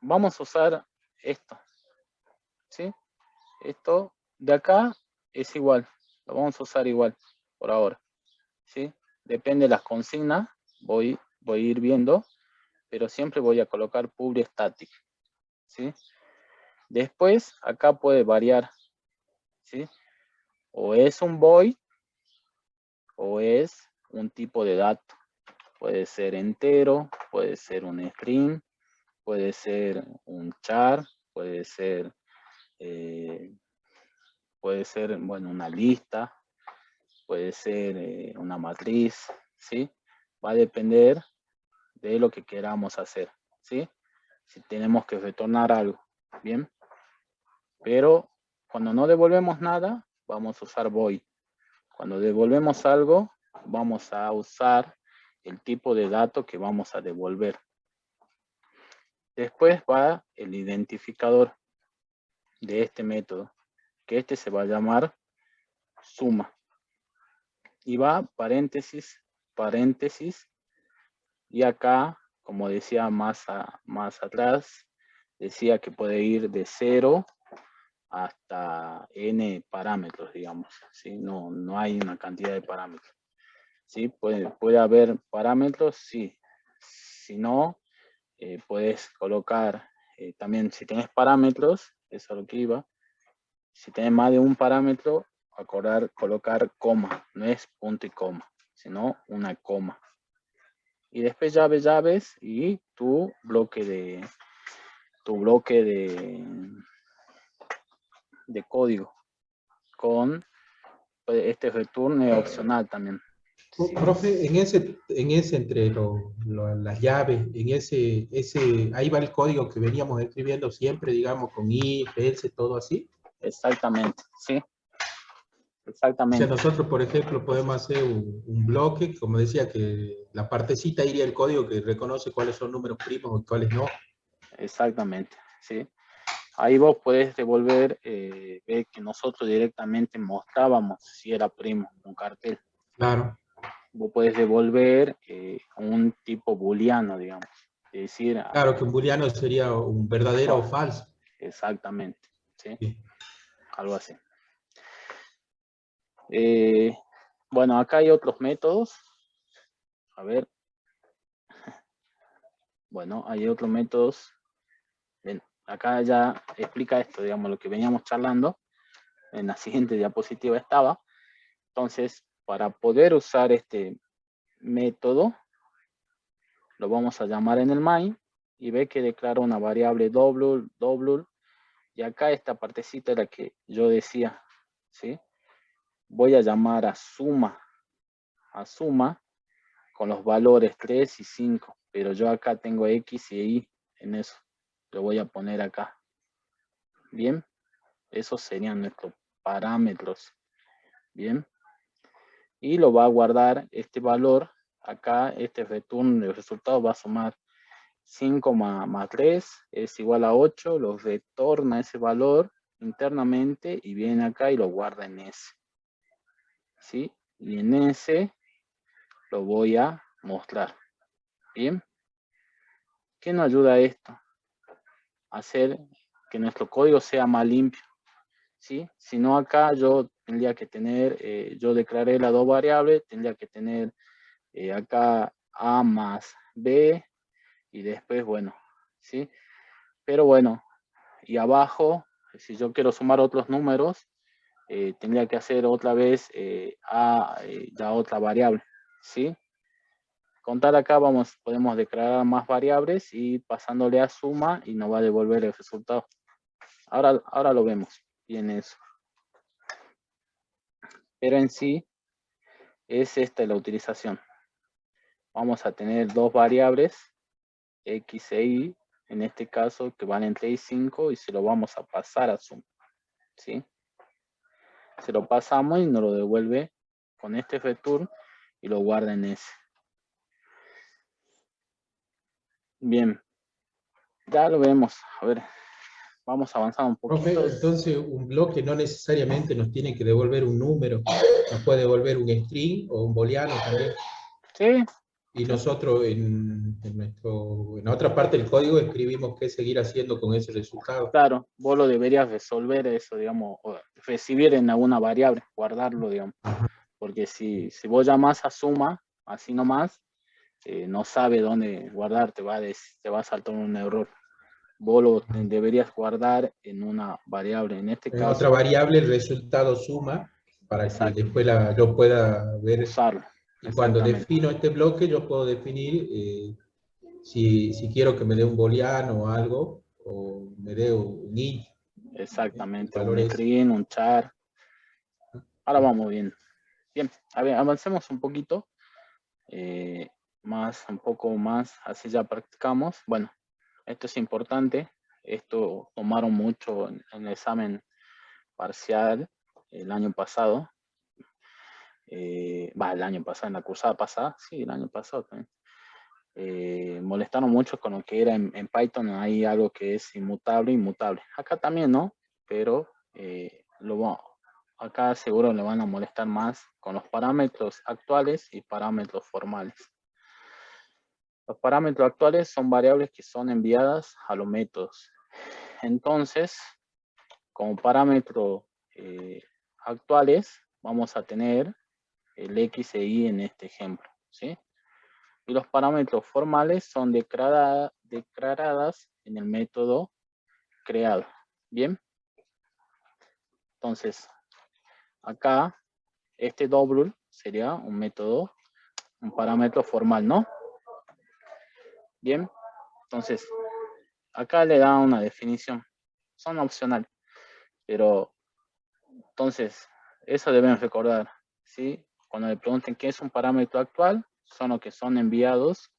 Vamos a usar esto. ¿Sí? Esto de acá es igual. Lo vamos a usar igual por ahora. ¿Sí? Depende de las consignas. Voy a ir viendo. Pero siempre voy a colocar public static. ¿Sí? Después, acá puede variar. ¿Sí? O es un void o es un tipo de dato. Puede ser entero, puede ser un string, puede ser un char, puede ser, bueno, una lista, puede ser una matriz, ¿sí? Va a depender de lo que queramos hacer, ¿sí? Si tenemos que retornar algo, ¿bien? Pero cuando no devolvemos nada, vamos a usar void. Cuando devolvemos algo, vamos a usar el tipo de dato que vamos a devolver. Después va el identificador de este método, que este se va a llamar suma. Y va paréntesis, paréntesis, y acá, como decía más atrás, decía que puede ir de 0 hasta n parámetros, digamos, ¿sí? No hay una cantidad de parámetros. ¿Sí? Puede haber parámetros, sí. Si no, puedes colocar también, si tienes parámetros, eso es lo que iba, si tienes más de un parámetro, colocar coma, no es punto y coma, sino una coma. Y después llaves y tu bloque de código con este return es opcional también. Sí. Profe, en ese entre las llaves, ahí va el código que veníamos escribiendo siempre, digamos, con if, else, todo así. Exactamente, sí. O Exactamente. sea, nosotros, por ejemplo, podemos hacer un bloque, como decía, que la partecita iría el código que reconoce cuáles son números primos y cuáles no. Exactamente, sí. Ahí vos podés devolver, ver que nosotros directamente mostrábamos si era primo, un cartel. Claro. Vos podés devolver un tipo booleano, digamos. Es decir, Claro, que un booleano sería un verdadero o falso. Exactamente, ¿sí? Sí. Algo así. Bueno, acá hay otros métodos. A ver. Bueno, hay otros métodos. Bien, acá ya explica esto, digamos, lo que veníamos charlando. En la siguiente diapositiva estaba. Entonces, para poder usar este método, lo vamos a llamar en el main y ve que declara una variable double, y acá esta partecita es la que yo decía, ¿sí? Voy a llamar a suma con los valores 3 y 5, pero yo acá tengo X y Y en eso, lo voy a poner acá. Bien, esos serían nuestros parámetros. Bien, y lo va a guardar este valor. Acá este return de resultado va a sumar 5 más 3 es igual a 8, lo retorna ese valor internamente y viene acá y lo guarda en S. ¿Sí? Y en S lo voy a mostrar. Bien. ¿Qué nos ayuda a esto? Hacer que nuestro código sea más limpio. ¿Sí? Si no, acá yo tendría que tener, yo declaré las dos variables, tendría que tener acá A más B y después, bueno, ¿sí? Pero bueno, y abajo, si yo quiero sumar otros números, tendría que hacer otra vez ya otra variable, ¿sí? Contar acá podemos declarar más variables y pasándole a suma y nos va a devolver el resultado. Ahora lo vemos bien eso. Pero en sí es esta la utilización. Vamos a tener dos variables, x e y, en este caso que valen 3 y 5 y se lo vamos a pasar a suma, ¿sí? Se lo pasamos y nos lo devuelve con este return y lo guarda en S. Bien, ya lo vemos. A ver, vamos avanzando un poquito. Profe, entonces un bloque no necesariamente nos tiene que devolver un número, nos puede devolver un string o un booleano también. Sí. Y nosotros en otra parte del código escribimos qué seguir haciendo con ese resultado. Claro, vos lo deberías resolver eso, digamos, o recibir en alguna variable, guardarlo, digamos. Porque si vos llamás a suma, así nomás, no sabe dónde guardar, te va a saltar un error. Vos lo deberías guardar en una variable. En este caso, otra variable, el resultado suma, para exacto, que después yo pueda ver. Usarlo. Y cuando defino este bloque, yo puedo definir si quiero que me dé un booleano o algo, o me dé un int. Exactamente, un string, un char. Ahora vamos bien. Bien, a ver, avancemos un poquito. Un poco más, así ya practicamos. Bueno, esto es importante. Esto tomaron mucho en el examen parcial el año pasado. El año pasado, en la cursada pasada. Sí, el año pasado también. Molestaron mucho con lo que era en Python. Hay algo que es inmutable. Acá también, ¿no? Pero acá seguro le van a molestar más con los parámetros actuales y parámetros formales. Los parámetros actuales son variables que son enviadas a los métodos. Entonces, como parámetros actuales, vamos a tener el x e y en este ejemplo, ¿sí? Y los parámetros formales son declaradas en el método creado. ¿Bien? Entonces, acá, este double sería un método, un parámetro formal, ¿no? Bien, entonces, acá le da una definición. Son opcionales, pero entonces, eso deben recordar, ¿sí? Cuando le pregunten qué es un parámetro actual, son los que son enviados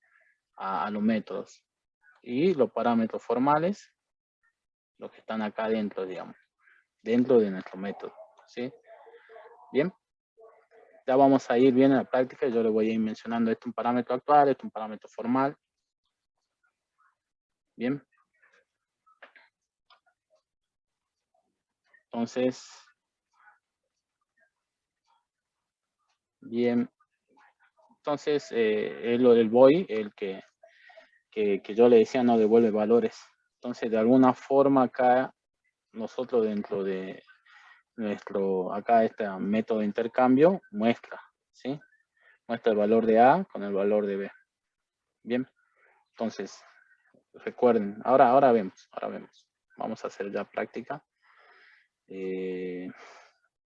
a los métodos. Y los parámetros formales, los que están acá dentro, digamos, dentro de nuestro método, ¿sí? Bien. Ya vamos a ir bien en la práctica. Yo le voy a ir mencionando esto es un parámetro actual, esto es un parámetro formal. Bien. Entonces, bien. Entonces, es lo del void, el que yo le decía no devuelve valores. Entonces, de alguna forma acá, nosotros dentro de acá este método de intercambio muestra, ¿sí? Muestra el valor de A con el valor de B. Bien. Entonces, recuerden, ahora vemos. Vamos a hacer ya práctica.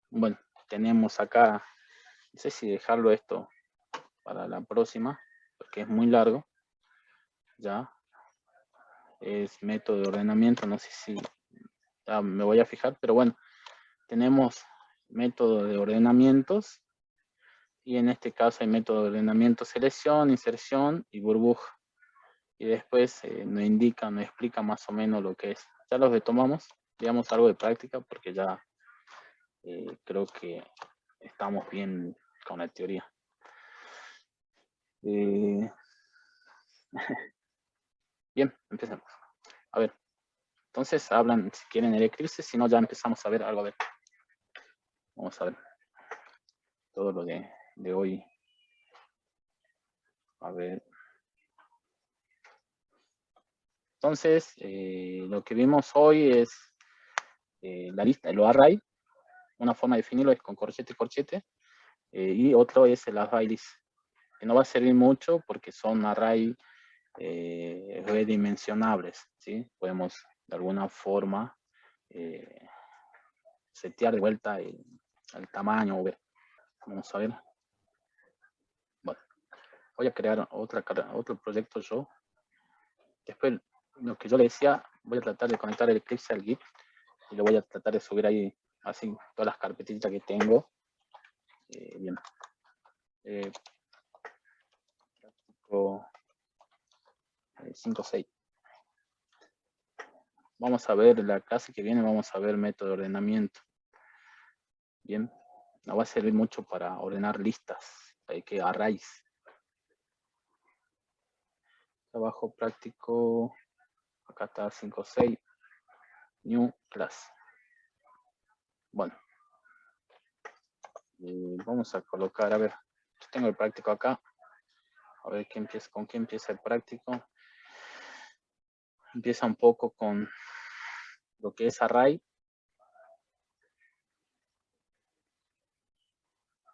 Bueno, tenemos acá, no sé si dejarlo esto para la próxima, porque es muy largo. Ya. Es método de ordenamiento, no sé si me voy a fijar, pero bueno, tenemos método de ordenamientos y en este caso hay método de ordenamiento selección, inserción y burbuja. Y después nos indica, nos explica más o menos lo que es. Ya los retomamos, digamos algo de práctica porque ya creo que estamos bien con la teoría. Bien, empecemos. A ver, Entonces hablan, si quieren, el eclipse, si no ya empezamos a ver algo. A ver. Vamos a ver todo lo de hoy. A ver. Entonces, lo que vimos hoy es la lista, el array. Una forma de definirlo es con corchete, corchete. Y otro es el array list, que no va a servir mucho porque son array redimensionables, ¿sí? Podemos de alguna forma setear de vuelta el tamaño. Vamos a ver. Bueno, voy a crear otro proyecto yo. Después, lo que yo le decía, voy a tratar de conectar el Eclipse al Git y lo voy a tratar de subir ahí, así, todas las carpetitas que tengo. Bien. Práctico 5.6. Vamos a ver la clase que viene, vamos a ver método de ordenamiento. Bien, no va a servir mucho para ordenar listas, hay que arrays. Trabajo práctico, acá está 5.6, new class. Bueno, vamos a colocar, a ver, yo tengo el práctico acá. A ver con qué empieza el práctico. Empieza un poco con lo que es array.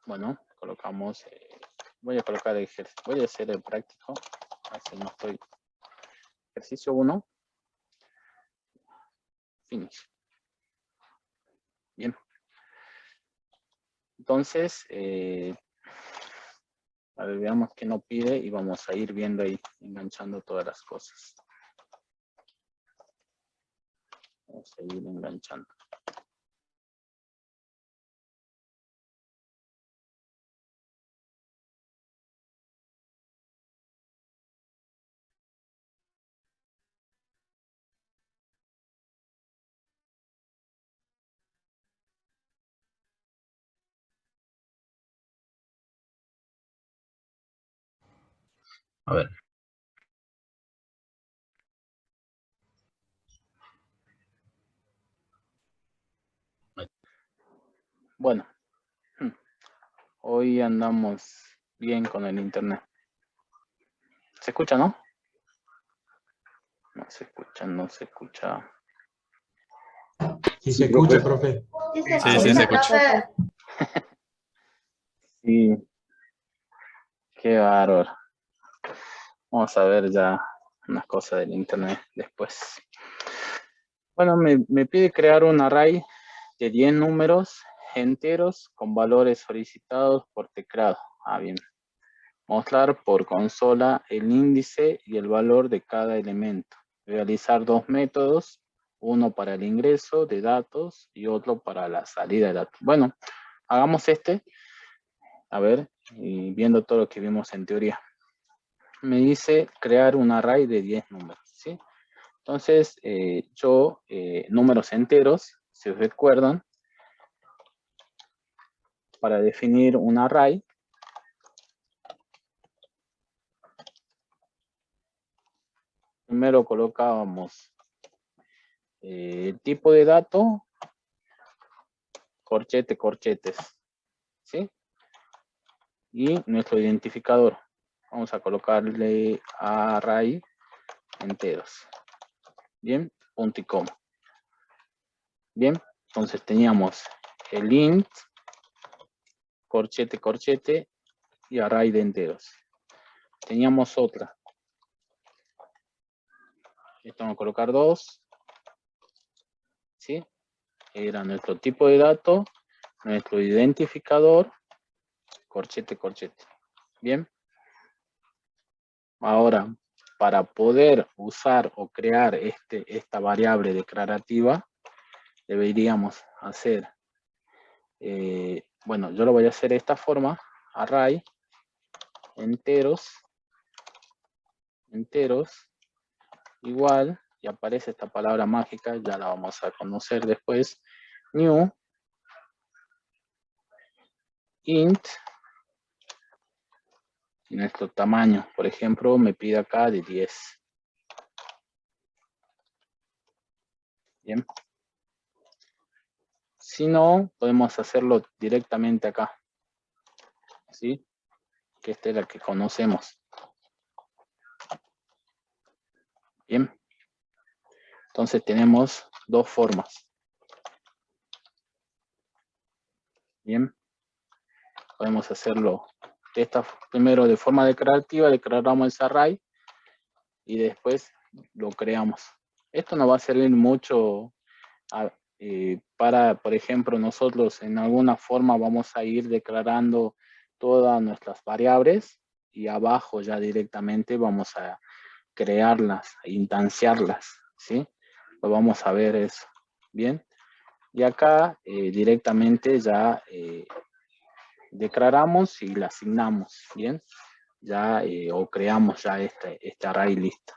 Bueno, colocamos, voy a colocar el ejercicio, voy a hacer el práctico, así no estoy. Ejercicio 1. Finish. Bien. Entonces, a ver, veamos qué nos pide y vamos a ir viendo ahí, enganchando todas las cosas. Vamos a ir enganchando. A ver. Bueno, hoy andamos bien con el internet. ¿Se escucha, no? No se escucha, no se escucha. Sí, se escucha, profe. Sí, Sí, se escucha. Sí, qué bárbaro. Vamos a ver ya unas cosas del internet después. Bueno, me pide crear un array de 10 números enteros con valores solicitados por teclado. Bien. Mostrar por consola el índice y el valor de cada elemento. Realizar 2 métodos, uno para el ingreso de datos y otro para la salida de datos. Bueno, hagamos este, a ver, y viendo todo lo que vimos en teoría. Me dice crear un array de 10 números, ¿sí? Entonces, números enteros, si os recuerdan, para definir un array, primero colocábamos el tipo de dato, corchete, corchetes, ¿sí? Y nuestro identificador. Vamos a colocarle array enteros. Bien, punto y coma. Bien, entonces teníamos el int, corchete, corchete y array de enteros. Teníamos otra. Esto vamos a colocar 2. ¿Sí? Era nuestro tipo de dato, nuestro identificador, corchete, corchete. Bien. Ahora, para poder usar o crear esta variable declarativa, deberíamos hacer, bueno, yo lo voy a hacer de esta forma, array, enteros, igual, y aparece esta palabra mágica, ya la vamos a conocer después, new, int, y nuestro tamaño, por ejemplo, me pide acá de 10. Bien. Si no, podemos hacerlo directamente acá. ¿Sí? Que esta es la que conocemos. Bien. Entonces tenemos dos formas. Bien. Podemos hacerlo primero de forma declarativa, declaramos ese array y después lo creamos. Esto nos va a servir mucho para, por ejemplo, nosotros en alguna forma vamos a ir declarando todas nuestras variables y abajo ya directamente vamos a crearlas, instanciarlas, ¿sí? Pues vamos a ver eso. Bien. Y acá directamente ya declaramos y la asignamos, ¿bien? Ya, o creamos ya este array listo.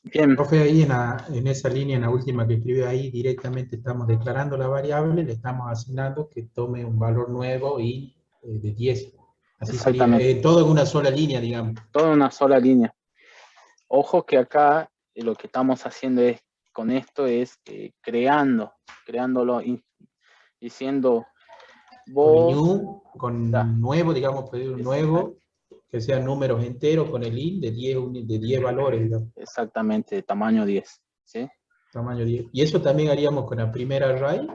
Bien. Profe, ahí en esa línea, en la última que escribe ahí, directamente estamos declarando la variable, le estamos asignando que tome un valor nuevo y de 10. Así sería, todo en una sola línea, digamos. Todo en una sola línea. Ojo que acá lo que estamos haciendo con esto es creándolo, diciendo vos... Con nuevo, digamos, pedir un nuevo, que sean números enteros con el int de 10 valores, digamos. Exactamente, de tamaño 10, ¿sí? Tamaño 10. ¿Y eso también haríamos con la primera array?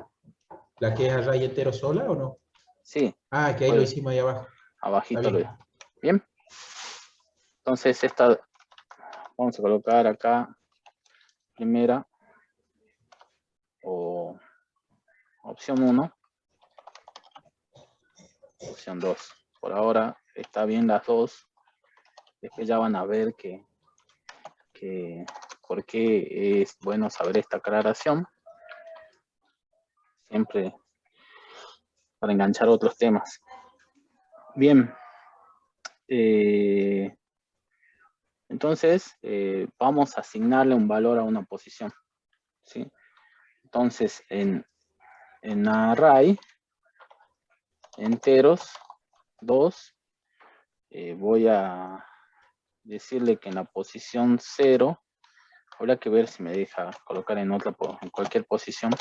¿La que es array entero sola o no? Sí. Ah, que ahí lo hicimos ahí abajo. Abajito lo veo. Bien. Entonces esta vamos a colocar acá primera o opción 1, opción 2. Por ahora está bien las dos. Después ya van a ver que por qué es bueno saber esta aclaración. Siempre para enganchar otros temas. Bien. Entonces, vamos a asignarle un valor a una posición, ¿sí? Entonces, en array, enteros, 2, voy a decirle que en la posición 0, habrá que ver si me deja colocar en cualquier posición.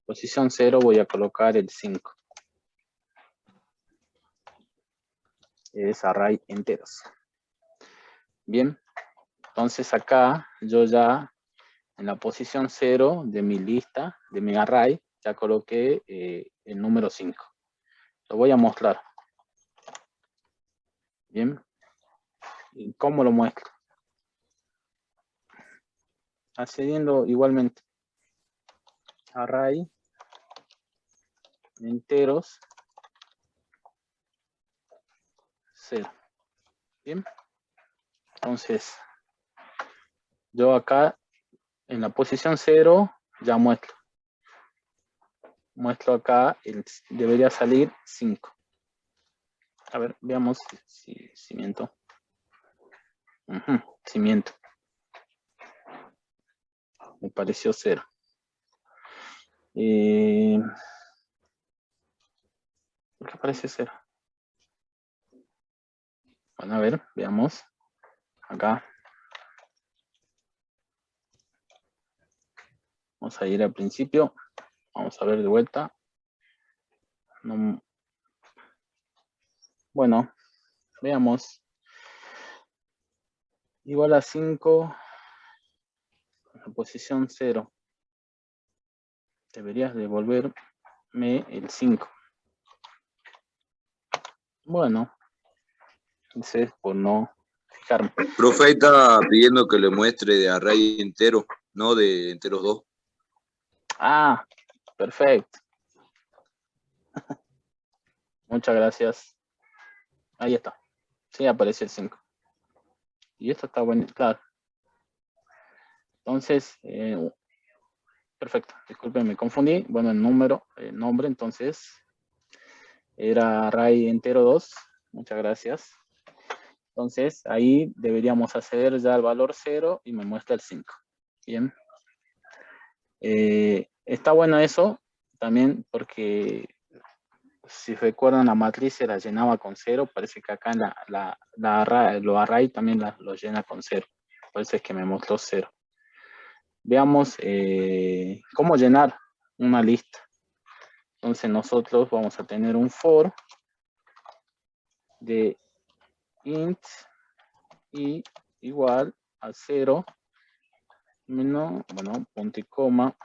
Posición 0 voy a colocar el 5. Es array enteros. Bien, entonces acá yo ya en la posición 0 de mi lista, de mi array, ya coloqué el número 5. Lo voy a mostrar. Bien. ¿Y cómo lo muestro? Accediendo igualmente. Array enteros 0. Bien. Entonces, yo acá en la posición 0 ya muestro. Muestro acá, debería salir 5. A ver, veamos si miento. Si miento. Me pareció 0. ¿Por qué aparece 0? Bueno, a ver, veamos. Acá. Vamos a ir al principio. Vamos a ver de vuelta. No. Bueno, veamos. Igual a 5. En la posición 0. Deberías devolverme el 5. Bueno. Ese es por no fijarme. Profe, está pidiendo que le muestre de array entero, no de enteros 2. Ah, perfecto. Muchas gracias. Ahí está. Sí, apareció el 5. Y esto está bueno, claro. Entonces, perfecto. Disculpen, me confundí. Bueno, el nombre, entonces, era array entero 2. Muchas gracias. Entonces, ahí deberíamos acceder ya al valor 0 y me muestra el 5. Bien. Está bueno eso también porque si recuerdan la matriz se la llenaba con 0. Parece que acá en lo array también lo llena con 0. Por eso es que me mostró 0. Veamos cómo llenar una lista. Entonces nosotros vamos a tener un for de int i igual a 0 menos, bueno, punto y coma,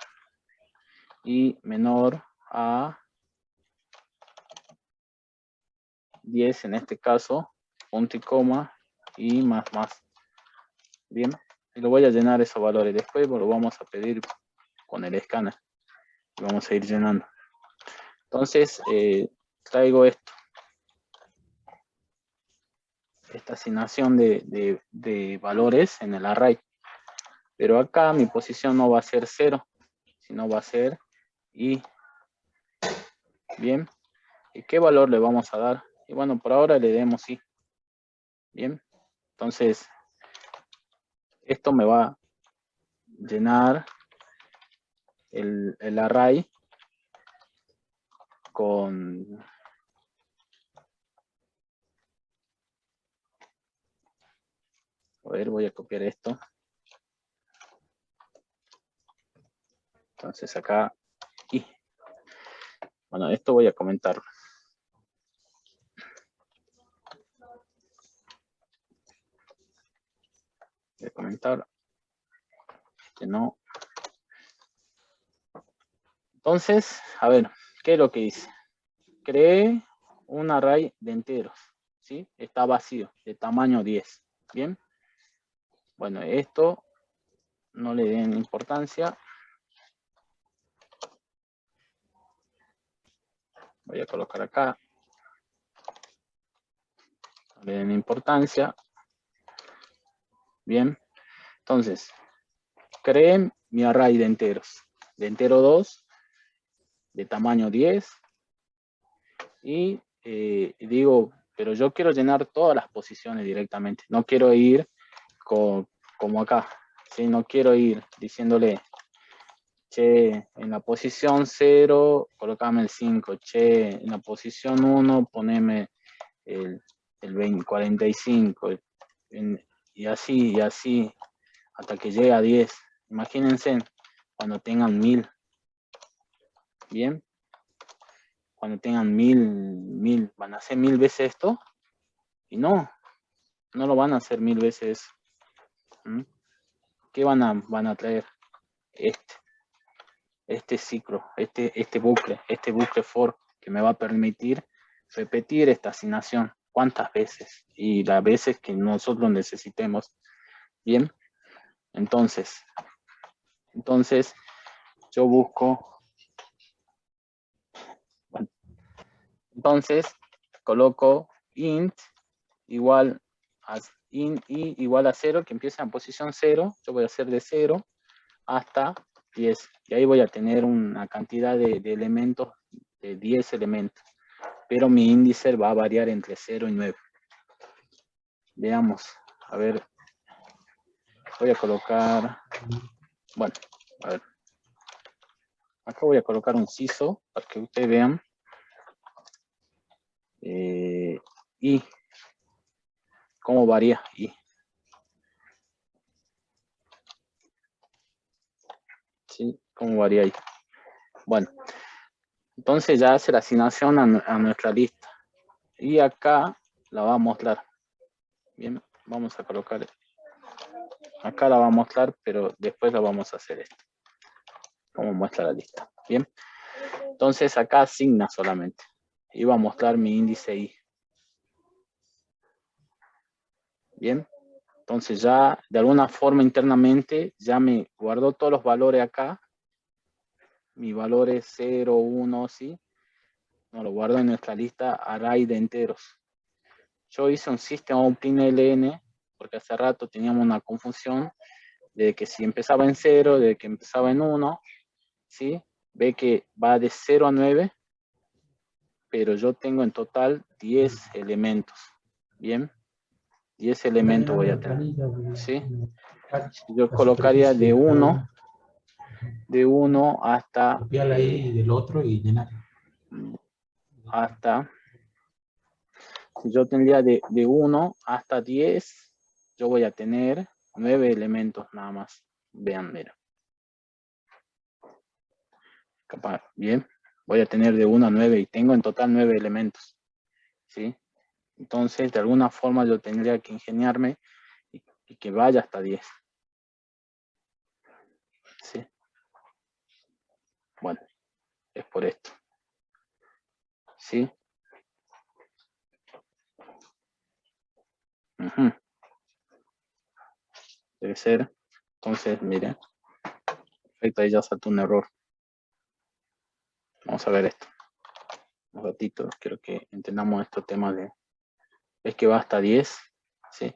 y menor a 10 en este caso, punto y coma, y más. Bien, y lo voy a llenar esos valores. Después lo vamos a pedir con el escáner. Y vamos a ir llenando. Entonces, traigo esto. Esta asignación de valores en el array. Pero acá mi posición no va a ser 0, sino va a ser i. Bien. ¿Y qué valor le vamos a dar? Y bueno, por ahora le demos i. Bien. Entonces, esto me va a llenar el array con... A ver, voy a copiar esto. Entonces acá, i. Bueno, esto voy a comentarlo. Voy a comentar. Este no. Entonces, a ver, ¿qué es lo que hice? Creé un array de enteros, ¿sí? Está vacío, de tamaño 10, ¿bien? Bueno, esto no le den importancia. Voy a colocar acá. No le den importancia. Bien. Entonces, creé mi array de enteros. De entero 2, de tamaño 10. Y digo, pero yo quiero llenar todas las posiciones directamente. No quiero ir como acá. ¿Sí? No quiero ir diciéndole, che, en la posición 0, colocame el 5. Che, en la posición 1, poneme el 20, 45. Y así, hasta que llegue a 10. Imagínense cuando tengan 1000. Bien. Cuando tengan 1000, van a hacer 1000 veces esto. Y no lo van a hacer 1000 veces eso. ¿Qué van a traer? Este ciclo, este bucle for, que me va a permitir repetir esta asignación. ¿Cuántas veces? Y las veces que nosotros necesitemos. Bien. Entonces yo busco. Bueno, entonces coloco int igual a int i igual a 0, que empieza en posición 0. Yo voy a hacer de 0 hasta 10. Y ahí voy a tener una cantidad de elementos, de 10 elementos. Pero mi índice va a variar entre 0 y 9. Veamos. A ver. Voy a colocar... Bueno, a ver. Acá voy a colocar un CISO para que ustedes vean. Y cómo varía. ¿Sí? ¿Cómo varía ahí? Bueno. Entonces ya hace la asignación a nuestra lista. Y acá la va a mostrar. Bien, vamos a colocar. Acá la va a mostrar, pero después la vamos a hacer esto. Como muestra la lista. Bien. Entonces acá asigna solamente. Y va a mostrar mi índice i. Bien. Entonces ya de alguna forma internamente ya me guardó todos los valores acá. Mi valor es 0, 1, ¿sí? No lo guardo en nuestra lista array de enteros. Yo hice un system.out.println porque hace rato teníamos una confusión de que si empezaba en 0, de que empezaba en 1, ¿sí? Ve que va de 0 a 9, pero yo tengo en total 10 elementos. Bien, 10 elementos voy a tener. ¿Sí? Yo colocaría de 1 hasta... Copiarla ahí del otro y llenar. Hasta... Si yo tendría de 1 hasta 10, yo voy a tener 9 elementos nada más. Vean, mira. Capaz, bien. Voy a tener de 1 a 9 y tengo en total 9 elementos. ¿Sí? Entonces, de alguna forma yo tendría que ingeniarme y que vaya hasta 10. ¿Sí? Bueno, es por esto. ¿Sí? Debe ser. Entonces, miren. Perfecto, ahí ya saltó un error. Vamos a ver esto. Un ratito, quiero que entendamos estos temas de... Es que va hasta 10. ¿Sí?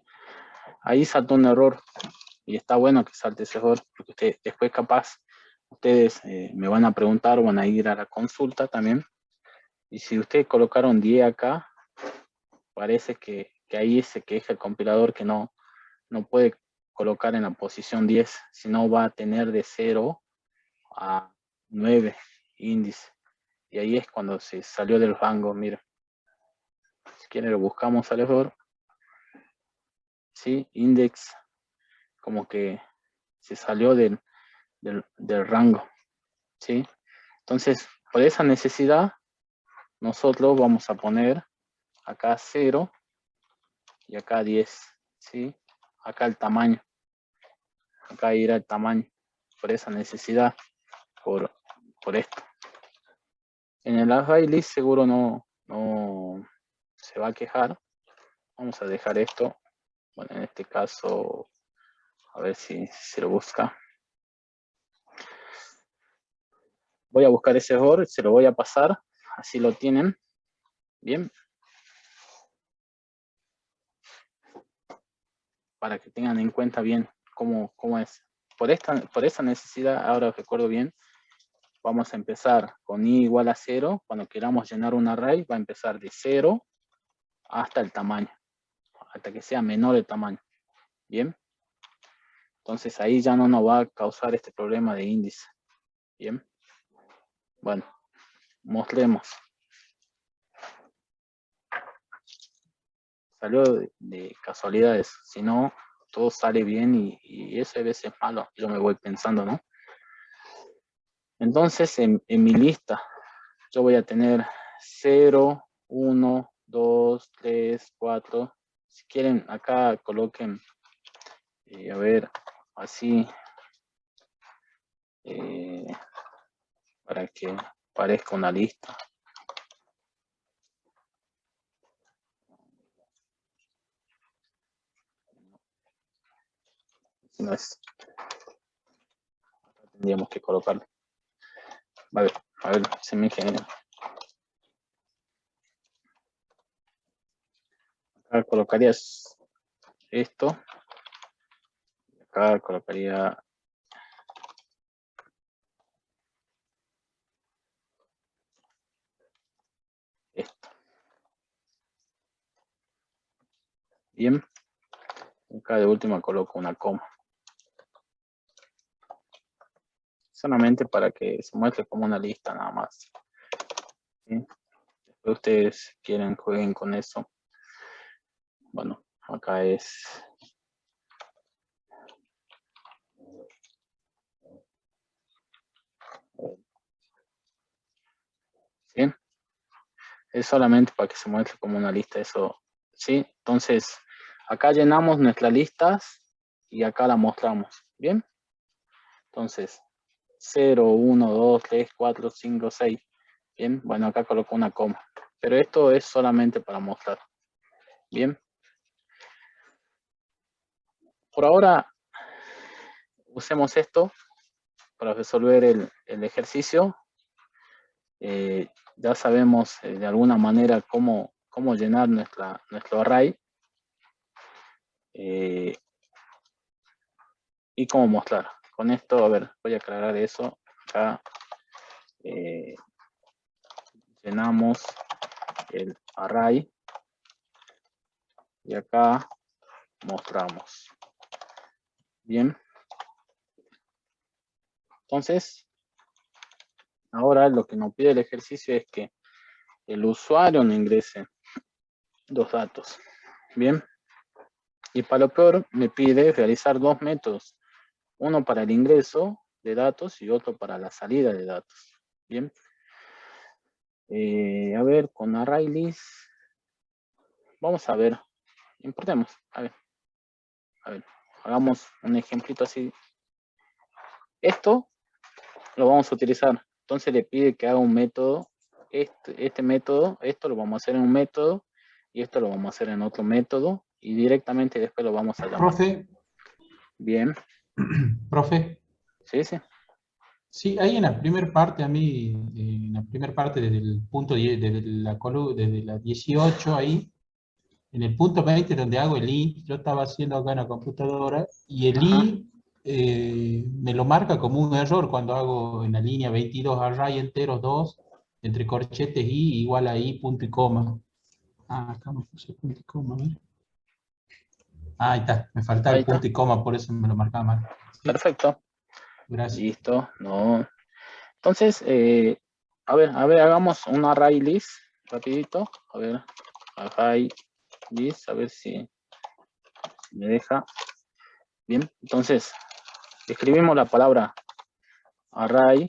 Ahí saltó un error. Y está bueno que salte ese error, porque usted, después capaz, ustedes me van a preguntar o van a ir a la consulta también. Y si ustedes colocaron 10 acá, parece que ahí se queja el compilador que no puede colocar en la posición 10, sino va a tener de 0 a 9 índice. Y ahí es cuando se salió del rango, mira. Si quieren lo buscamos al error. Sí, index, como que se salió del rango. ¿Sí? Entonces, por esa necesidad, nosotros vamos a poner acá 0 y acá 10. ¿Sí? Acá el tamaño. Acá irá el tamaño. Por esa necesidad. Por esto. En el array list seguro no se va a quejar. Vamos a dejar esto. Bueno, en este caso, a ver si se lo busca. Voy a buscar ese error, se lo voy a pasar. Así lo tienen. Bien. Para que tengan en cuenta bien cómo es. Por esa necesidad, ahora recuerdo bien, vamos a empezar con i igual a 0. Cuando queramos llenar un array, va a empezar de 0 hasta el tamaño. Hasta que sea menor el tamaño. Bien. Entonces ahí ya no nos va a causar este problema de índice. Bien. Bueno, mostremos. Salió de casualidades. Si no, todo sale bien y eso a veces es malo. Yo me voy pensando, ¿no? Entonces en mi lista yo voy a tener 0, 1, 2, 3, 4. Si quieren acá coloquen, a ver, así, para que parezca una lista. Si no es, tendríamos que colocarlo. Vale, a ver, se me genera. Acá colocarías esto. Acá colocaría esto. Bien. Acá de última coloco una coma. Solamente para que se muestre como una lista nada más. ¿Sí? Después ustedes quieren jueguen con eso. Bueno, acá es... ¿Sí? Es solamente para que se muestre como una lista eso. ¿Sí? Entonces, acá llenamos nuestras listas y acá la mostramos. ¿Bien? Entonces, 0, 1, 2, 3, 4, 5, 6. Bien, bueno, acá coloco una coma. Pero esto es solamente para mostrar. Bien. Por ahora, usemos esto para resolver el ejercicio. Ya sabemos de alguna manera cómo llenar nuestro array. Y cómo mostrar. Con esto, a ver, voy a aclarar eso. Acá llenamos el array. Y acá mostramos. Bien. Entonces, ahora lo que nos pide el ejercicio es que el usuario no ingrese los datos. Bien. Y para lo peor me pide realizar dos métodos. Uno para el ingreso de datos y otro para la salida de datos. Bien. A ver, con ArrayList. Vamos a ver. Importemos. A ver, hagamos un ejemplito así. Esto lo vamos a utilizar. Entonces le pide que haga un método. Este método, esto lo vamos a hacer en un método y esto lo vamos a hacer en otro método y directamente después lo vamos a llamar. Profe. Bien. Profe. Sí, sí. Sí, ahí en la primera parte, a mí, en la primera parte desde el punto 10, desde la 18 ahí, en el punto 20 donde hago el i, yo estaba haciendo acá en la computadora y el i me lo marca como un error cuando hago en la línea 22 array enteros 2 entre corchetes i igual a i punto y coma. Ah, acá me puse punto y coma, a ver. Ah, ahí está, me faltaba Ahí el punto está. y coma, por eso me lo marcaba mal. ¿Sí? Perfecto. Gracias. Listo. No. Entonces, a ver, hagamos un array list rapidito. A ver, array list, a ver si me deja. Bien, entonces, escribimos la palabra array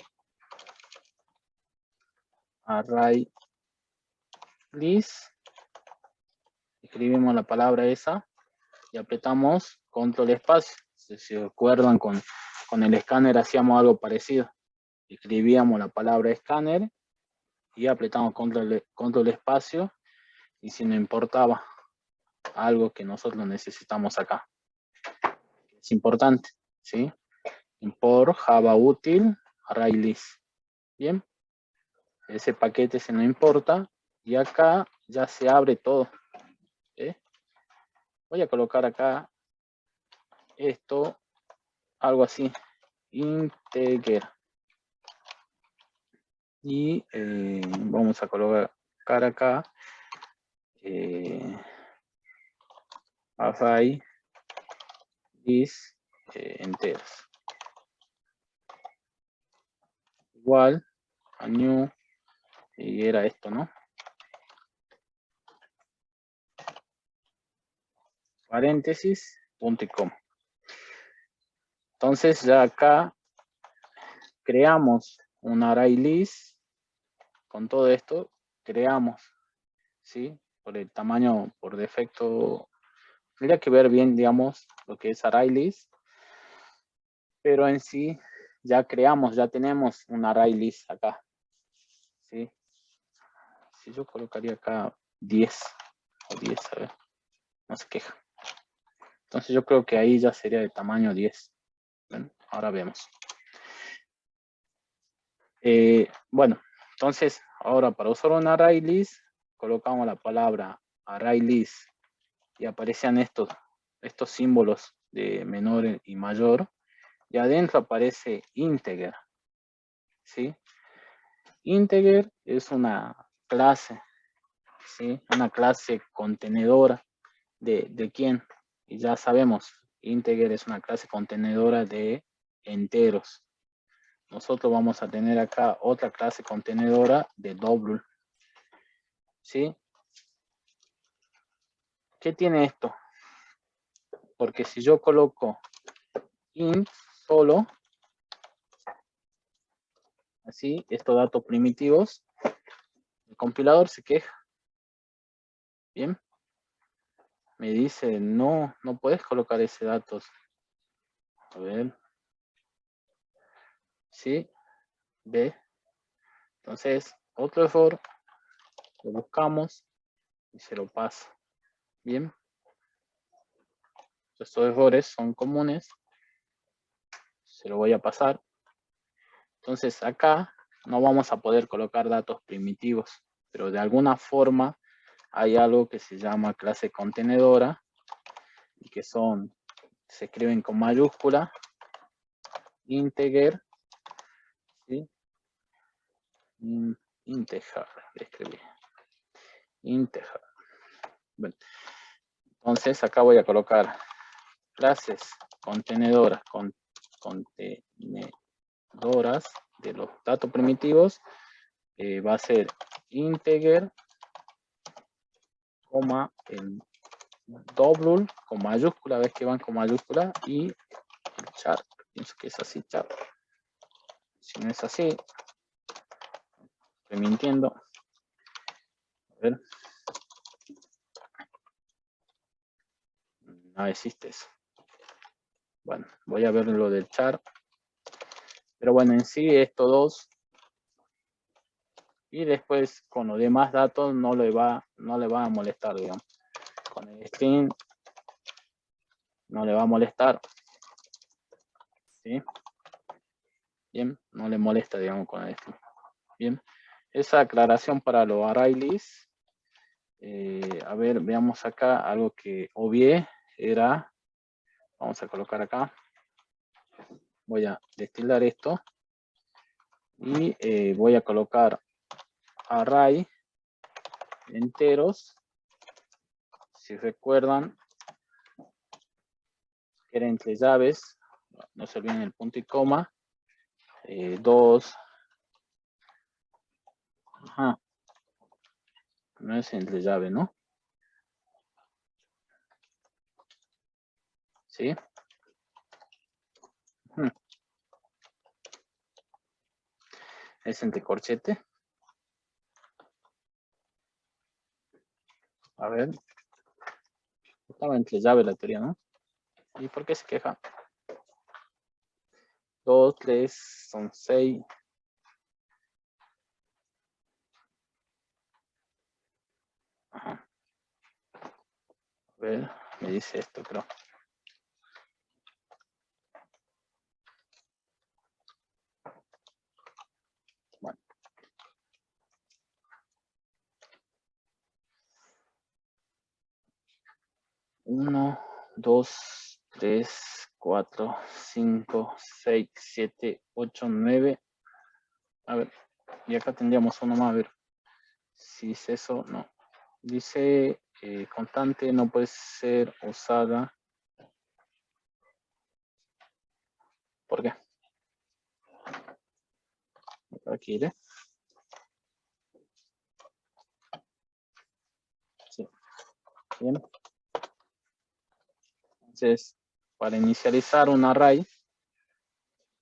list. Escribimos la palabra esa y apretamos control espacio. Si se acuerdan, con el escáner hacíamos algo parecido. Escribíamos la palabra escáner y apretamos control espacio, y si nos importaba algo que nosotros necesitamos acá. Es importante, ¿sí? Import Java útil array list. Bien. Ese paquete se nos importa y acá ya se abre todo. Voy a colocar acá esto, algo así, integer. Y vamos a colocar acá array list enteros. Igual a new, y era esto, ¿no? Paréntesis, punto y coma. Entonces ya acá creamos un array list con todo esto, creamos, ¿sí? Por el tamaño, por defecto, tendría que ver bien, digamos, lo que es array list, pero en sí ya creamos, ya tenemos un array list acá, ¿sí? Si yo colocaría acá 10 o 10, a ver, no se queja. Entonces yo creo que ahí ya sería de tamaño 10. ¿Ven? Ahora vemos. Bueno, entonces ahora para usar un array list, colocamos la palabra array list y aparecen estos símbolos de menor y mayor, y adentro aparece integer, ¿sí? Integer es una clase, ¿sí? Una clase contenedora de ¿quién? Y ya sabemos, integer es una clase contenedora de enteros. Nosotros vamos a tener acá otra clase contenedora de double, ¿sí? ¿Qué tiene esto? Porque si yo coloco int solo, así, estos datos primitivos, el compilador se queja. Bien. Me dice, no puedes colocar ese datos. A ver. Sí. B. Entonces, otro error. Lo buscamos y se lo pasa. Bien. Estos errores son comunes. Se lo voy a pasar. Entonces, acá no vamos a poder colocar datos primitivos, pero de alguna forma hay algo que se llama clase contenedora y que se escriben con mayúscula, integer, ¿sí? Integer, escribí. Integer. Bueno, entonces acá voy a colocar clases contenedoras, de los datos primitivos. Va a ser integer, coma, el double con mayúscula, ves que van con mayúscula, y el char, pienso que es así, char. Si no es así, estoy mintiendo. A ver. No existe eso. Bueno, voy a ver lo del char. Pero bueno, en sí estos dos. Y después con los demás datos no le va a molestar, digamos. Con el string no le va a molestar. ¿Sí? Bien, no le molesta, digamos, con el string. Bien, esa aclaración para los array list. A ver, veamos acá algo que obvié era, vamos a colocar acá, voy a destilar esto y voy a colocar array enteros. Si recuerdan, era entre llaves, no se olviden el punto y coma, 2, ajá, no es entre llave, ¿no? ¿Sí? Es entre corchete. A ver. Estaba entre llave la teoría, ¿no? ¿Y por qué se queja? 2, 3, son 6. Ajá. A ver, me dice esto, creo. Bueno. 1, 2, 3, 4, 5, 6, 7, 8, 9. A ver, y acá tendríamos uno más, a ver. Si es eso, no. Dice constante no puede ser usada. ¿Por qué? Aquí iré. Sí. Bien. Entonces, para inicializar un array,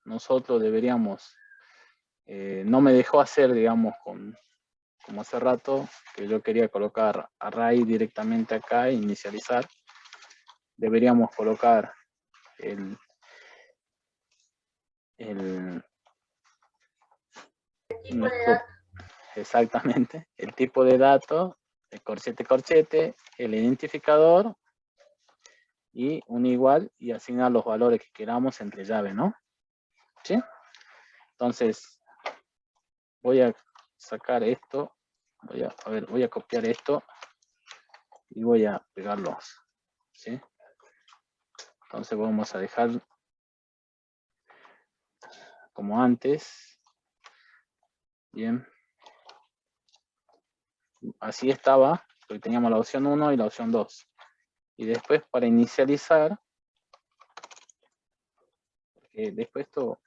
nosotros deberíamos, no me dejó hacer, digamos, como hace rato, que yo quería colocar array directamente acá e inicializar. Deberíamos colocar el tipo de datos. Exactamente, el tipo de dato, el corchete, el identificador y un igual y asignar los valores que queramos entre llave, ¿no? ¿Sí? Entonces, voy a sacar esto, voy a copiar esto y voy a pegarlos, ¿sí? Entonces vamos a dejar como antes. Bien. Así estaba, porque teníamos la opción 1 y la opción 2. Y después para inicializar, después esto,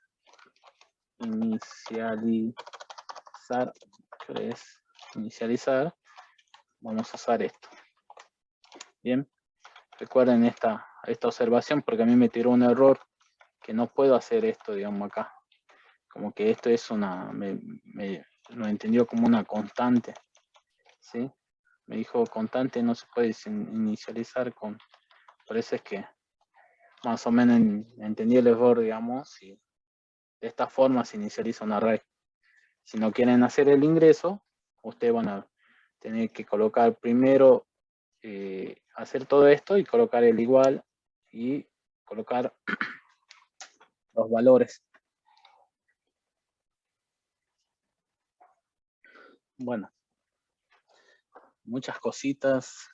inicializar, vamos a usar esto. Bien, recuerden esta observación porque a mí me tiró un error que no puedo hacer esto, digamos acá. Como que esto es lo entendió como una constante, ¿sí? Me dijo constante no se puede inicializar con, por eso es que más o menos entendí el error, digamos, y de esta forma se inicializa un array. Si no quieren hacer el ingreso, ustedes van a tener que colocar primero, hacer todo esto y colocar el igual y colocar los valores. Bueno, muchas cositas.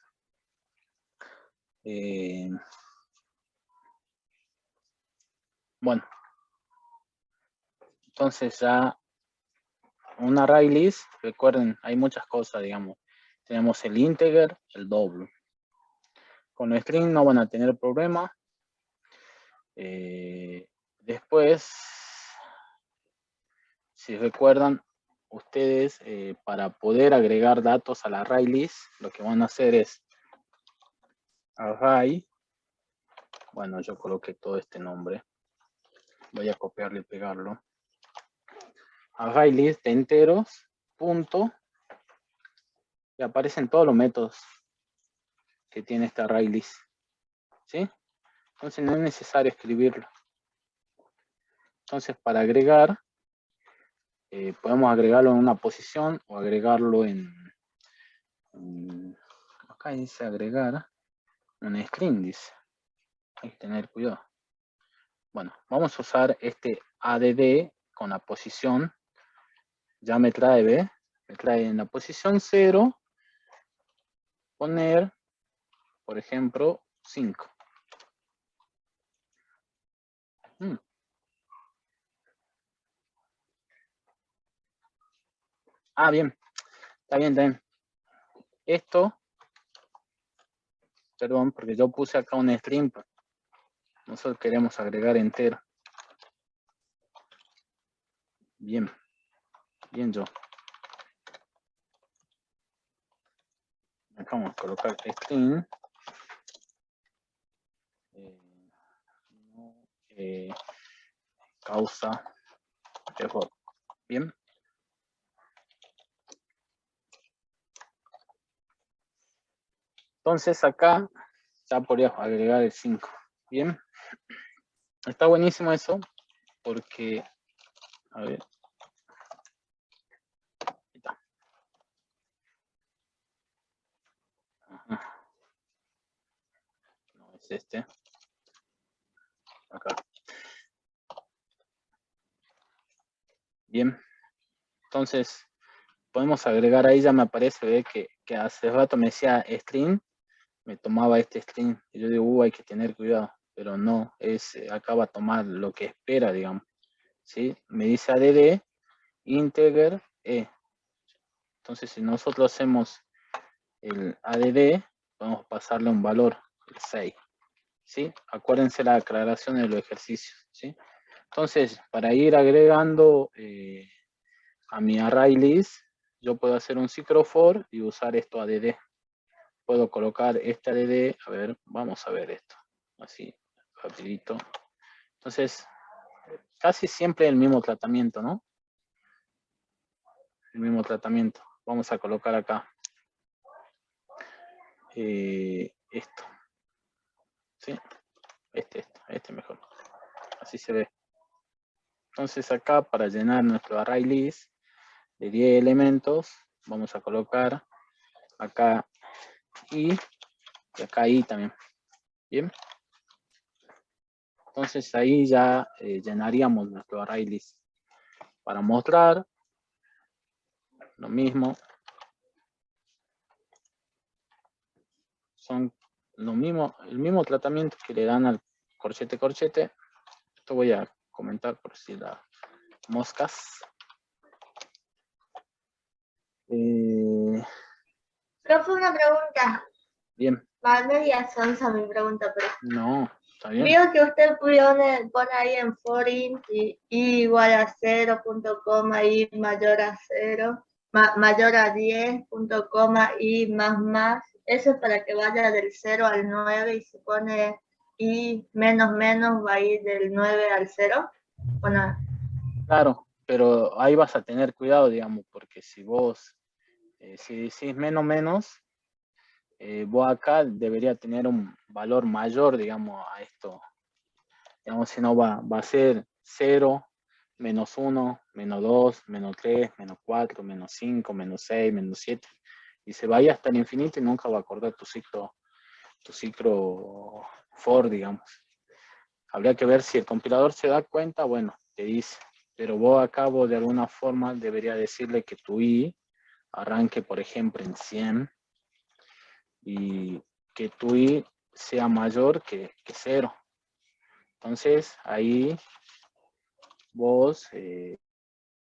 Bueno, entonces ya un array list, recuerden, hay muchas cosas, digamos. Tenemos el integer, el double. Con el string no van a tener problema. Después, si recuerdan, ustedes para poder agregar datos al array list, lo que van a hacer es array, bueno, yo coloqué todo este nombre, voy a copiarlo y pegarlo, array list de enteros, punto, y aparecen todos los métodos que tiene este array list, ¿sí? Entonces no es necesario escribirlo. Entonces para agregar, podemos agregarlo en una posición o agregarlo en acá dice agregar un string, dice. Hay que tener cuidado. Bueno, vamos a usar este add con la posición. Ya me trae, ¿ve? Me trae en la posición 0, poner, por ejemplo, 5. Ah, bien. Está bien, está bien. Esto, perdón, porque yo puse acá un string. Nosotros queremos agregar entero. Bien. Bien, yo. Acá vamos a colocar string. Causa error. Bien. Entonces acá ya podría agregar el 5. Bien. Está buenísimo eso porque, a ver. Ahí está. Ajá. No es este. Acá. Bien. Entonces podemos agregar ahí, ya me aparece, ve que hace rato me decía string, me tomaba este string y yo digo, hay que tener cuidado, pero no, es acá va a tomar lo que espera, digamos, ¿sí? Me dice add integer e. Entonces si nosotros hacemos el add, podemos pasarle un valor, el 6, ¿sí? Acuérdense la aclaración de los ejercicios, ¿sí? Entonces, para ir agregando a mi array list, yo puedo hacer un ciclo for y usar esto add. Puedo colocar este add, a ver, vamos a ver esto, así, rapidito. Entonces, casi siempre el mismo tratamiento, ¿no? El mismo tratamiento. Vamos a colocar acá esto, ¿sí? Este mejor. Así se ve. Entonces acá, para llenar nuestro array list de 10 elementos, vamos a colocar acá y acá y también. Bien. Entonces ahí ya llenaríamos nuestro array list. Para mostrar lo mismo, son lo mismo, el mismo tratamiento que le dan al corchete. Esto voy a comentar por si las moscas. Profe, una pregunta. Bien. Media sonsa mi pregunta, pero... No, está bien. Veo que usted pone ahí en for int y igual a 0, punto coma, y mayor a 0, mayor a 10, punto coma, y más. Eso es para que vaya del 0 al 9 y se pone y menos va a ir del 9 al 0. Bueno. Claro, pero ahí vas a tener cuidado, digamos, porque si vos, si decís menos, vos acá debería tener un valor mayor, digamos, a esto. Digamos, si no va a ser 0, menos 1, menos 2, menos 3, menos 4, menos 5, menos 6, menos 7. Y se vaya hasta el infinito y nunca va a acordar tu ciclo for, digamos. Habría que ver si el compilador se da cuenta, bueno, te dice. Pero vos acá de alguna forma debería decirle que tu i arranque, por ejemplo, en 100 y que tu i sea mayor que 0. Entonces, ahí vos